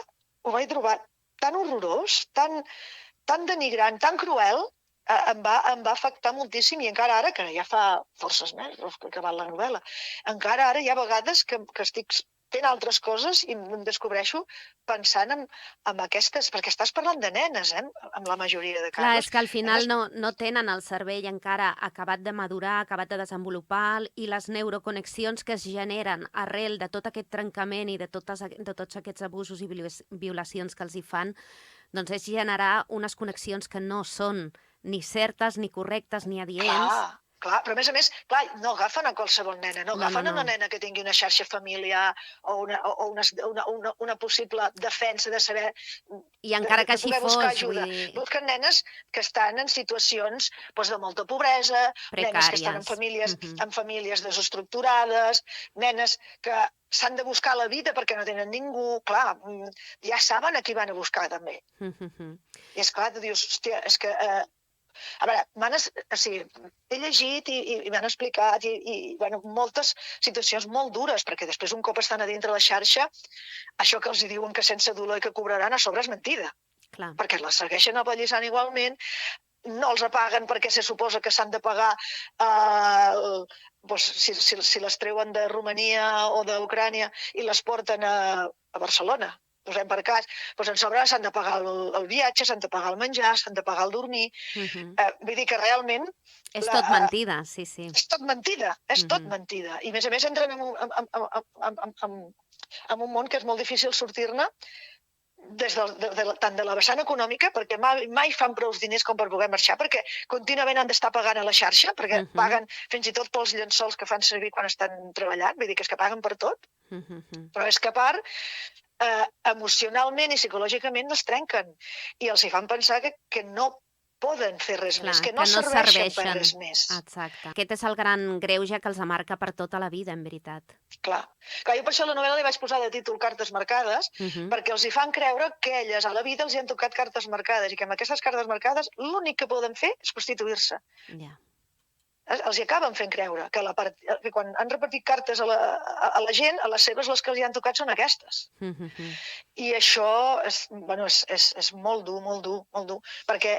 tan horrorós, tan denigrant, tan cruel, em va afectar moltíssim i encara ara, que ja fa forces mesos que he acabat la novel·la, encara ara hi ha vegades que estic fent altres coses i em descobreixo pensant en aquestes, perquè estàs parlant de nenes, amb la majoria de casos.
Clar, és que al final no tenen el cervell encara acabat de madurar, acabat de desenvolupar, i les neuroconnexions que es generen arrel de tot aquest trencament i de tots aquests abusos i violacions que els hi fan, doncs és generar unes connexions que no són ni certes, ni correctes, ni adients.
Clar, però a més, no agafen a qualsevol nena, no agafen una nena que tingui una xarxa familiar o una possible defensa de saber...
I encara que així fos...
Busquen nenes que estan en situacions de molta pobresa, nenes que estan en famílies desestructurades, nenes que s'han de buscar la vida perquè no tenen ningú. Clar, ja saben a qui van a buscar, també. I esclar, tu dius, hòstia, és que... A veure, he llegit i m'han explicat moltes situacions molt dures, perquè després un cop estan a dintre la xarxa, això que els diuen que sense dolor i que cobraran a sobre és mentida. Perquè les segueixen apallissant igualment, no els apaguen perquè se suposa que s'han de pagar si les treuen de Romania o d'Ucrània i les porten a Barcelona. Posem per cas, en sobre s'han de pagar el viatge, s'han de pagar el menjar, s'han de pagar el dormir. Vull dir que realment...
És tot mentida, sí.
És tot mentida. I a més entren en un món que és molt difícil sortir-ne tant de la vessant econòmica, perquè mai fan prou diners com per poder marxar, perquè contínuament han d'estar pagant a la xarxa, perquè paguen fins i tot pels llençols que fan servir quan estan treballant, vull dir que és que paguen per tot, però és que a part emocionalment i psicològicament es trenquen i els hi fan pensar que no poden fer res més, que no serveixen per res més.
Exacte. Aquest és el gran greuge que els amarca per tota la vida, en veritat.
Clar, jo per això a la novel·la li vaig posar de títol Cartes marcades, perquè els hi fan creure que elles a la vida els hi han tocat cartes marcades i que amb aquestes cartes marcades l'únic que poden fer és prostituir-se. Els hi acaben fent creure que quan han repartit cartes a la gent, a les seves les que els hi han tocat són aquestes. I això és molt dur, molt dur, molt dur, perquè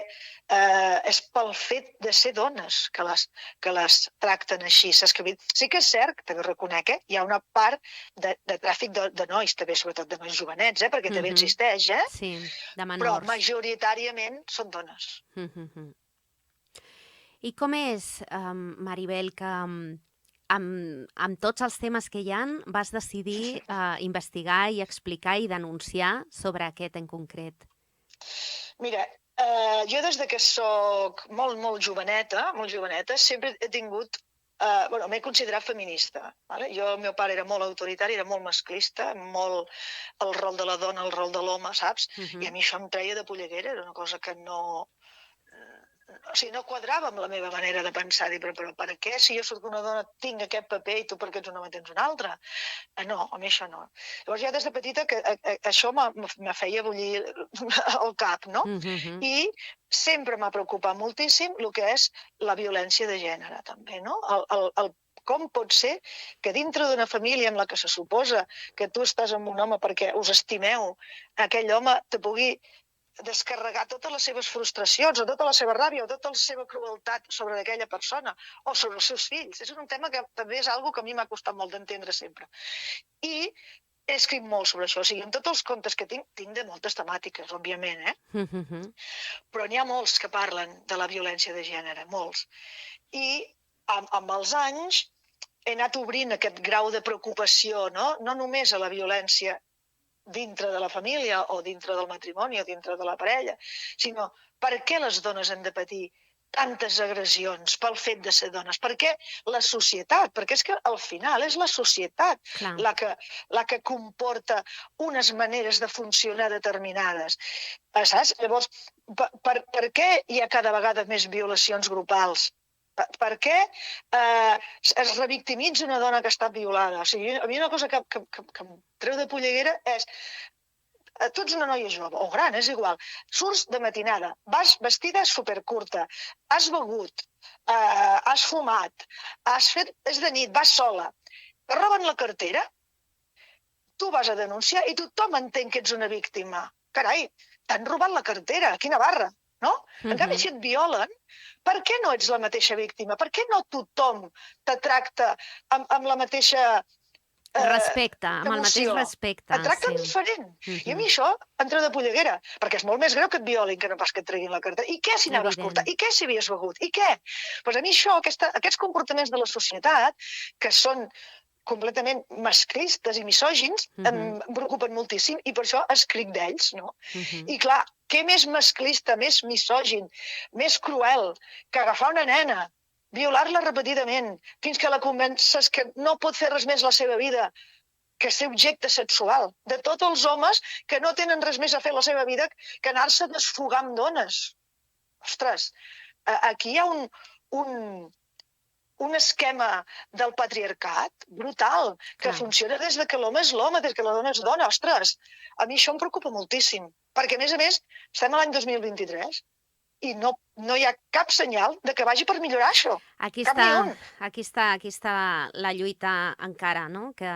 és pel fet de ser dones que les tracten així. Sí que és cert, també ho reconec, hi ha una part de tràfic de nois, també, sobretot de nois jovenets, perquè també existeix,
Sí, de menors.
Però majoritàriament són dones.
I com és, Maribel, que amb tots els temes que hi ha vas decidir investigar i explicar i denunciar sobre aquest en concret?
Mira, jo des que soc molt, molt joveneta, sempre he tingut... m'he considerat feminista. El meu pare era molt autoritari, era molt masclista, molt el rol de la dona, el rol de l'home, saps? I a mi això em treia de polleguera, era una cosa que no no quadrava amb la meva manera de pensar. Dir, però per què, si jo soc una dona, tinc aquest paper i tu per què ets un home tens un altre? No, a mi això no. Llavors ja des de petita que això me feia bullir el cap, no? I sempre m'ha preocupat moltíssim el que és la violència de gènere, també, no? Com pot ser que dintre d'una família en la que se suposa que tu estàs amb un home perquè us estimeu, aquell home te pugui descarregar totes les seves frustracions o tota la seva ràbia o tota la seva crueltat sobre aquella persona o sobre els seus fills. És un tema que també és algo que a mi m'ha costat molt d'entendre sempre. I he escrit molt sobre això. O sigui, en tots els contes que tinc de moltes temàtiques, òbviament, però n'hi ha molts que parlen de la violència de gènere, molts. I amb els anys he anat obrint aquest grau de preocupació, no només a la violència dintre de la família o dintre del matrimoni o dintre de la parella, sinó per què les dones han de patir tantes agressions pel fet de ser dones? Per què la societat? Perquè és que al final és la societat la que comporta unes maneres de funcionar determinades. Saps? Llavors, per què hi ha cada vegada més violacions grupals? Per què es revictimitza una dona que ha estat violada? O sigui, a mi una cosa que em treu de polleguera és tu ets una noia jove, o gran, és igual, surts de matinada, vas vestida supercurta, has begut, has fumat, és de nit, vas sola, et roben la cartera, tu vas a denunciar i tothom entén que ets una víctima. Carai, t'han robat la cartera, quina barra, no? En canvi, si et violen, per què no ets la mateixa víctima? Per què no tothom te tracta amb la mateixa
respecte, amb el mateix respecte.
Et tracten diferent. I a mi això em treu de polleguera, perquè és molt més greu que et violin que no pas que et treguin la cartera. I què si anaves curta? I què si havies begut? I què? Doncs a mi això, aquests comportaments de la societat, que són completament masclistes i misògins, em preocupen moltíssim i per això escric d'ells, no? I clar, què més masclista, més misògin, més cruel que agafar una nena, violar-la repetidament, fins que la convences que no pot fer res més la seva vida que ser objecte sexual, de tots els homes que no tenen res més a fer la seva vida que anar-se a desfogar amb dones. Ostres, aquí hi ha un esquema del patriarcat brutal, que funciona des que l'home és l'home, des que la dona és dona. Ostres, a mi això em preocupa moltíssim, perquè a més, estem a l'any 2023 i no hi ha cap senyal de que vagi per millorar això.
Aquí està la lluita encara, no? Que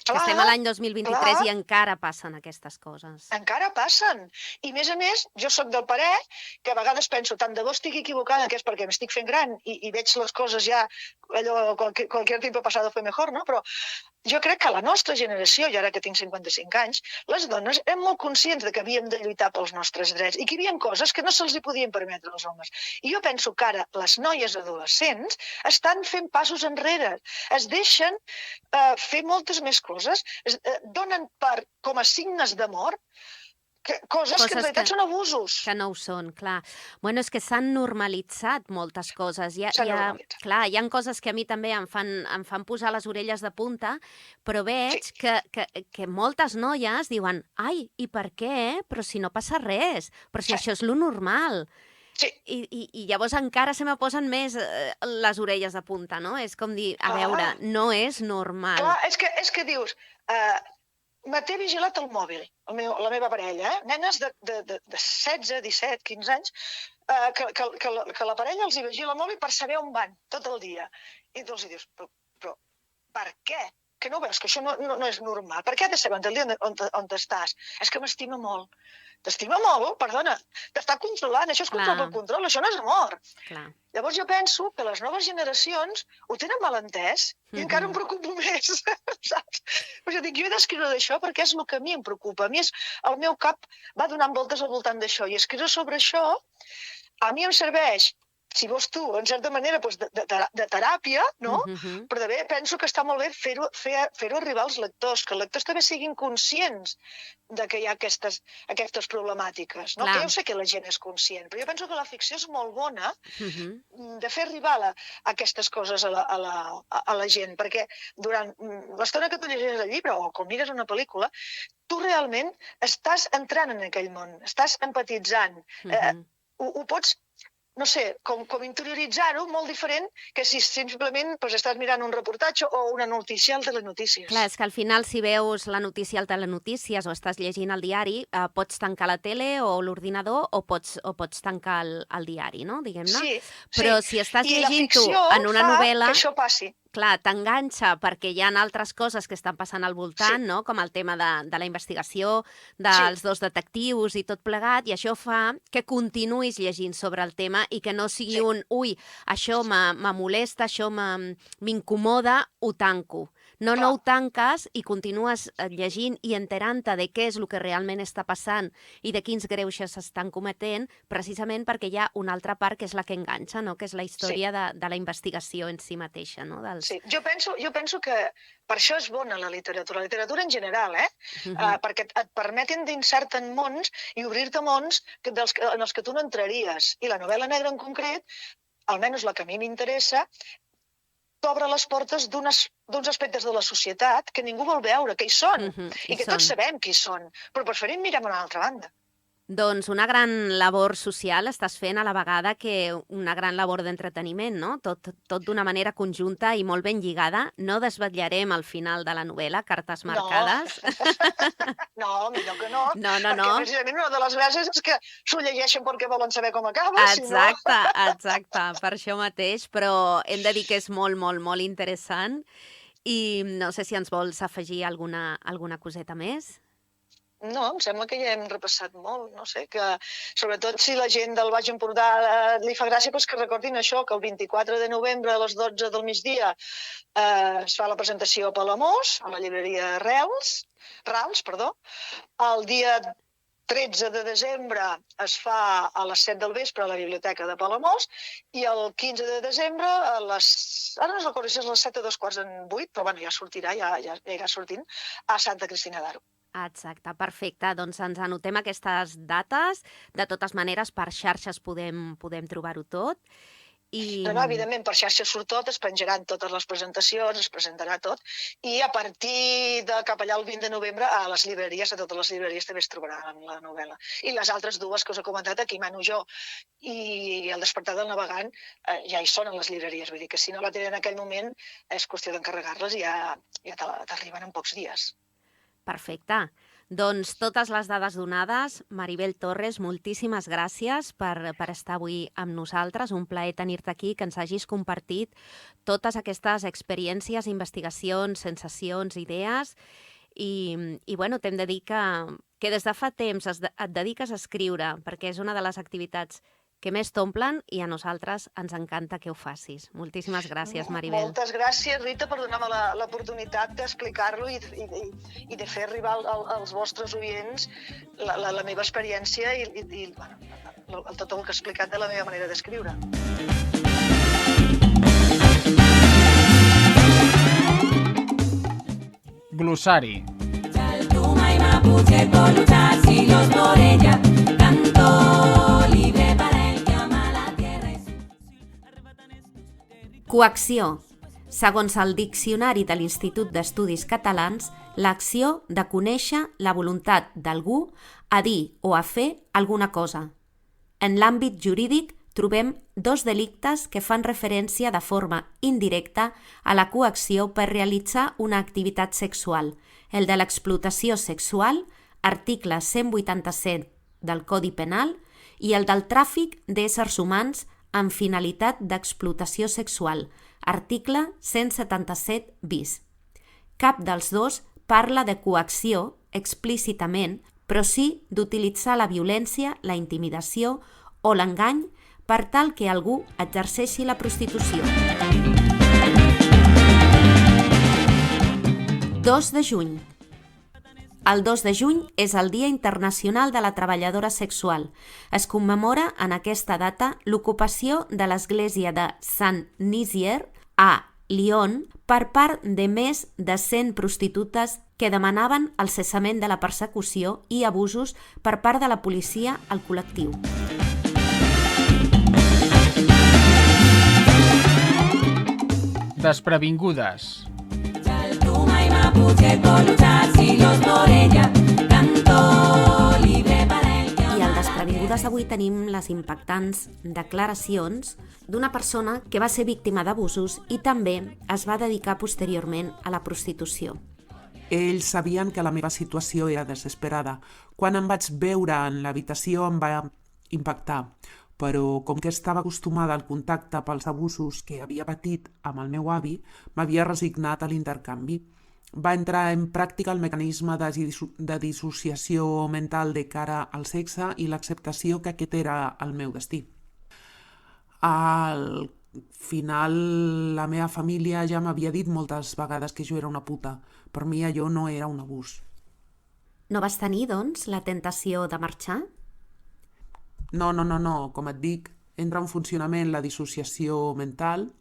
estem a l'any 2023 i encara passen aquestes coses.
Encara passen. I a més, jo sóc del parer que a vegades penso, tant de bo estigui equivocada, que és perquè m'estic fent gran i veig les coses ja, allò, qualsevol tiempo pasado fue mejor, no? Però jo crec que la nostra generació, i ara que tinc 55 anys, les dones érem molt conscients de que havíem de lluitar pels nostres drets i que hi havia coses que no se'ls podien permetre als homes. I jo penso que ara les noies adolescents estan fent passos enrere, es deixen fer moltes més coses, donen com a signes d'amor coses que en realitat són abusos.
Que no ho són, clar. Bueno, és que s'han normalitzat moltes coses. Hi ha coses que a mi també em fan posar les orelles de punta, però veig que moltes noies diuen ai, i per què? Però si no passa res, però si això és lo normal.
Sí.
I llavors encara se me posen més les orelles de punta, no? És com dir, a veure, no és normal.
Clar, és que dius, me té vigilat el mòbil, la meva parella, nenes de 16, 17, 15 anys, que la parella els hi vigila el mòbil per saber on van tot el dia. I tu els dius, però per què? Que no veus que això no és normal? Per què ha de saber on estàs? És que m'estima molt. T'estima molt? Perdona, t'està controlant, això és control per control, això no és amor. Llavors jo penso que les noves generacions ho tenen mal entès i encara em preocupo més, saps? Però jo dic, jo he d'escriure d'això perquè és el que a mi em preocupa. A mi el meu cap va donant voltes al voltant d'això i escriure sobre això a mi em serveix, si vols tu, en certa manera, de teràpia, no? Però també penso que està molt bé fer-ho arribar als lectors, que els lectors també siguin conscients de que hi ha aquestes problemàtiques. Que jo sé que la gent és conscient, però jo penso que la ficció és molt bona de fer arribar aquestes coses a la gent, perquè durant l'estona que tu llegeixes el llibre o quan mires una pel·lícula, tu realment estàs entrant en aquell món, estàs empatitzant, ho pots no sé, com interioritzar-ho molt diferent que si simplement estàs mirant un reportatge o una notícia al Telenotícies.
Clar, és que al final si veus la notícia al Telenotícies o estàs llegint el diari, pots tancar la tele o l'ordinador o pots tancar el diari, no? Diguem-ne.
Sí,
Però si estàs
I la
llegint-ho
ficció
en una
fa
novel·la...
que això passi.
Clar, t'enganxa perquè hi ha altres coses que estan passant al voltant, no? Com el tema de la investigació, dels dos detectius i tot plegat, i això fa que continuïs llegint sobre el tema i que no sigui ui, això me molesta, això m'incomoda, ho tanco. No ho tanques i continues llegint i enterant-te de què és el que realment està passant i de quins greuges s'estan cometent, precisament perquè hi ha una altra part que és la que enganxa, no? Que és la història de la investigació en si mateixa. No?
Sí, jo penso que per això és bona la literatura en general, perquè et permet endinsar-te en mons i obrir-te mons en els que tu no entraries. I la novel·la negra en concret, almenys la que a mi m'interessa, t'obre les portes d'uns aspectes de la societat que ningú vol veure, que hi són, i que tots sabem qui són, però preferim mirar a una altra banda.
Doncs una gran labor social estàs fent a la vegada que una gran labor d'entreteniment, no? Tot d'una manera conjunta i molt ben lligada. No desvetllarem al final de la novel·la cartes marcades.
No, millor que no.
No.
Perquè precisament una de les gràcies és que s'ho llegeixen perquè volen saber com acaba.
Exacte, per això mateix, però hem de dir que és molt, molt, molt interessant i no sé si ens vols afegir alguna coseta més.
No, em sembla que ja hem repassat molt, no sé, que sobretot si la gent del Baix Empordà li fa gràcia, que recordin això, que el 24 de novembre a les 12 del migdia es fa la presentació a Palamós, a la llibreria Rals, el dia 13 de desembre es fa a les 7 del vespre a la biblioteca de Palamós i el 15 de desembre ara no recordo si és a les 7 o 7:45, però bueno, ja sortirà, ja irà sortint, a Santa Cristina d'Aro.
Exacte, perfecte. Doncs ens anotem aquestes dates. De totes maneres, per xarxes podem trobar-ho tot.
No, evidentment, per xarxes surt tot, es penjaran totes les presentacions, es presentarà tot, i a partir de cap allà el 20 de novembre a les llibreries, a totes les llibreries també es trobaran la novel·la. I les altres dues que us he comentat, Aquí mano jo i El despertar del navegant, ja hi són a les llibreries, vull dir que si no la tenen en aquell moment és qüestió d'encarregar-les i ja t'arriben en pocs dies.
Perfecte. Doncs totes les dades donades. Maribel Torres, moltíssimes gràcies per estar avui amb nosaltres. Un plaer tenir-te aquí, que ens hagis compartit totes aquestes experiències, investigacions, sensacions, idees. I bueno, t'hem de dir que des de fa temps et dediques a escriure, perquè és una de les activitats que més t'omplen i a nosaltres ens encanta que ho facis. Moltíssimes gràcies, Maribel.
Moltes gràcies, Rita, per donar-me l'oportunitat d'explicar-lo i de fer arribar als vostres oients la meva experiència i tot el que he explicat de la meva manera d'escriure.
Glossari.
Chaltuma y Mapuche por luchar siglos por ella, canto libre para el que ama la tierra y su...
Coacció. Segons el Diccionari de l'Institut d'Estudis Catalans, l'acció de conèixer la voluntat d'algú a dir o a fer alguna cosa. En l'àmbit jurídic trobem dos delictes que fan referència de forma indirecta a la coacció per realitzar una activitat sexual, el de l'explotació sexual, article 187 del Codi Penal, i el del tràfic d'éssers humans amb finalitat d'explotació sexual, article 177 bis. Cap dels dos parla de coacció explícitament, però sí d'utilitzar la violència, la intimidació o l'engany per tal que algú exerceixi la prostitució. 2 de juny. El 2 de juny és el Dia Internacional de la Treballadora Sexual. Es commemora en aquesta data l'ocupació de l'església de Sant Nizier a Lyon per part de més de 100 prostitutes que demanaven el cessament de la persecució i abusos per part de la policia al col·lectiu.
Desprevingudes.
Chaltuma y Mapuche por luchar siglos por ella, canto libre para el que ama la tierra.
Peludes d'avui tenim les impactants declaracions d'una persona que va ser víctima d'abusos i també es va dedicar posteriorment a la prostitució.
Ells sabien que la meva situació era desesperada. Quan em vaig veure en l'habitació em va impactar, però com que estava acostumada al contacte pels abusos que havia patit amb el meu avi, m'havia resignat a l'intercanvi. Va entrar en pràctica el mecanisme de dissociació mental de cara al sexe i l'acceptació que aquest era el meu destí. Al final, la meva família ja m'havia dit moltes vegades que jo era una puta. Per mi allò no era un abús.
No vas tenir, doncs, la tentació de marxar?
No. Com et dic, entra en funcionament la dissociació mental,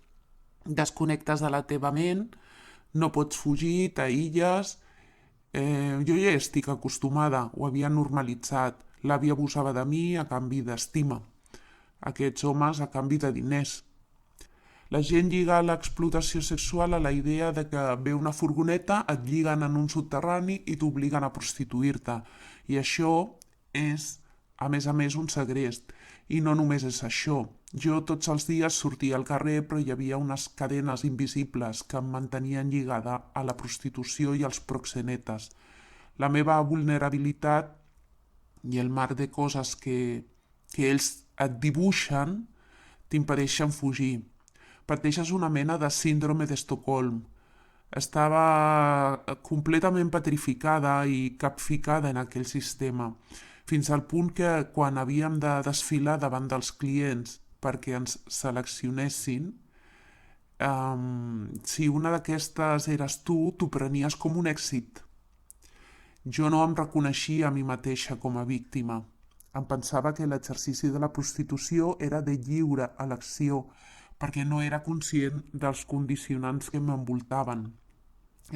desconnectes de la teva ment, no pots fugir, t'aïlles. Jo ja estic acostumada, ho havia normalitzat. L'avi abusava de mi a canvi d'estima. Aquests homes a canvi de diners. La gent lliga l'explotació sexual a la idea de que ve una furgoneta, et lliguen en un subterrani i t'obliguen a prostituir-te. I això és, a més, un segrest. I no només és això. Jo tots els dies sortia al carrer, però hi havia unes cadenes invisibles que em mantenien lligada a la prostitució i als proxenetes. La meva vulnerabilitat i el mar de coses que ells et dibuixen t'impedeixen fugir. Pateixes una mena de síndrome d'Estocolm. Estava completament petrificada i capficada en aquell sistema, fins al punt que quan havíem de desfilar davant dels clients perquè ens seleccionessin, si una d'aquestes eres tu, t'ho prenies com un èxit. Jo no em reconeixia a mi mateixa com a víctima. Em pensava que l'exercici de la prostitució era de lliure elecció, perquè no era conscient dels condicionants que m'envoltaven.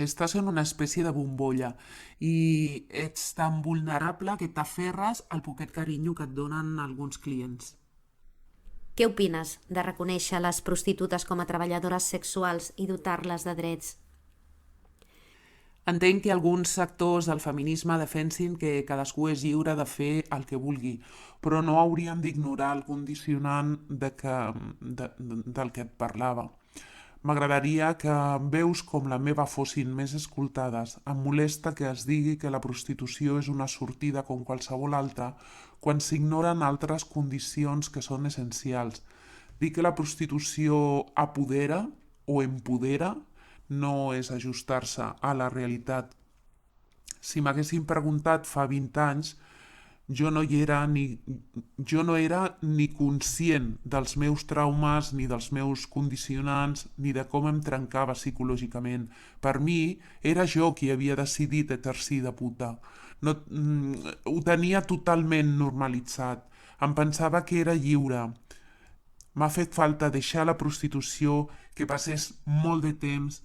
Estàs en una espècie de bombolla i ets tan vulnerable que t'aferres al poquet carinyo que et donen alguns clients.
Què opines de reconèixer les prostitutes com a treballadores sexuals i dotar-les de drets?
Entenc que alguns sectors del feminisme defensin que cadascú és lliure de fer el que vulgui, però no haurien d'ignorar el condicionant del que et parlava. M'agradaria que veus com la meva fossin més escoltades. Em molesta que es digui que la prostitució és una sortida com qualsevol altra quan s'ignoren altres condicions que són essencials. Dir que la prostitució apodera o empodera no és ajustar-se a la realitat. Si m'haguessin preguntat fa 20 anys, jo no era ni conscient dels meus traumes, ni dels meus condicionants, ni de com em trencava psicològicament. Per mi, era jo qui havia decidit exercir de puta. Ho tenia totalment normalitzat. Em pensava que era lliure. M'ha fet falta deixar la prostitució, que passés molt de temps,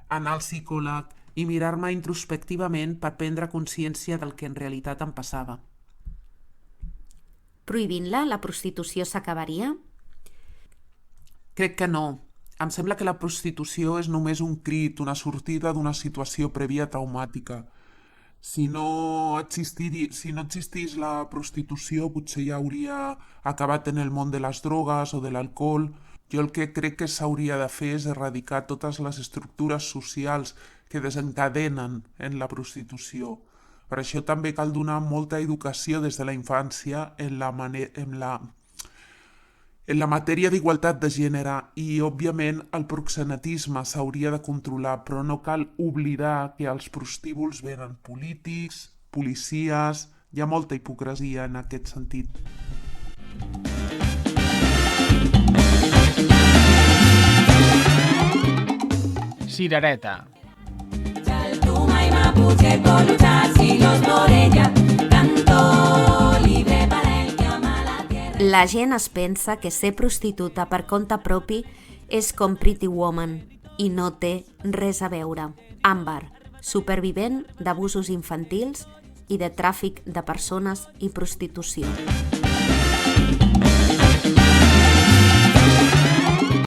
anar al psicòleg i mirar-me introspectivament per prendre consciència del que en realitat em passava.
Prohibint-la, la prostitució s'acabaria?
Crec que no. Em sembla que la prostitució és només un crit, una sortida d'una situació prèvia traumàtica. Si no existís la prostitució, potser ja hauria acabat en el món de les drogues o de l'alcohol. Jo el que crec que s'hauria de fer és erradicar totes les estructures socials que desencadenen en la prostitució. Per això també cal donar molta educació des de la infància en la matèria d'igualtat de gènere i, òbviament, el proxenetisme s'hauria de controlar, però no cal oblidar que als prostíbuls venen polítics, policies, hi ha molta hipocresia en aquest sentit.
Cirereta.
Chaltuma y Mapuche por luchar siglos por ella, canto libre para el que ama la tierra.
La gent es pensa que ser prostituta per compte propi és com Pretty Woman i no té res a veure. Àmbar, supervivent d'abusos infantils i de tràfic de persones i prostitució.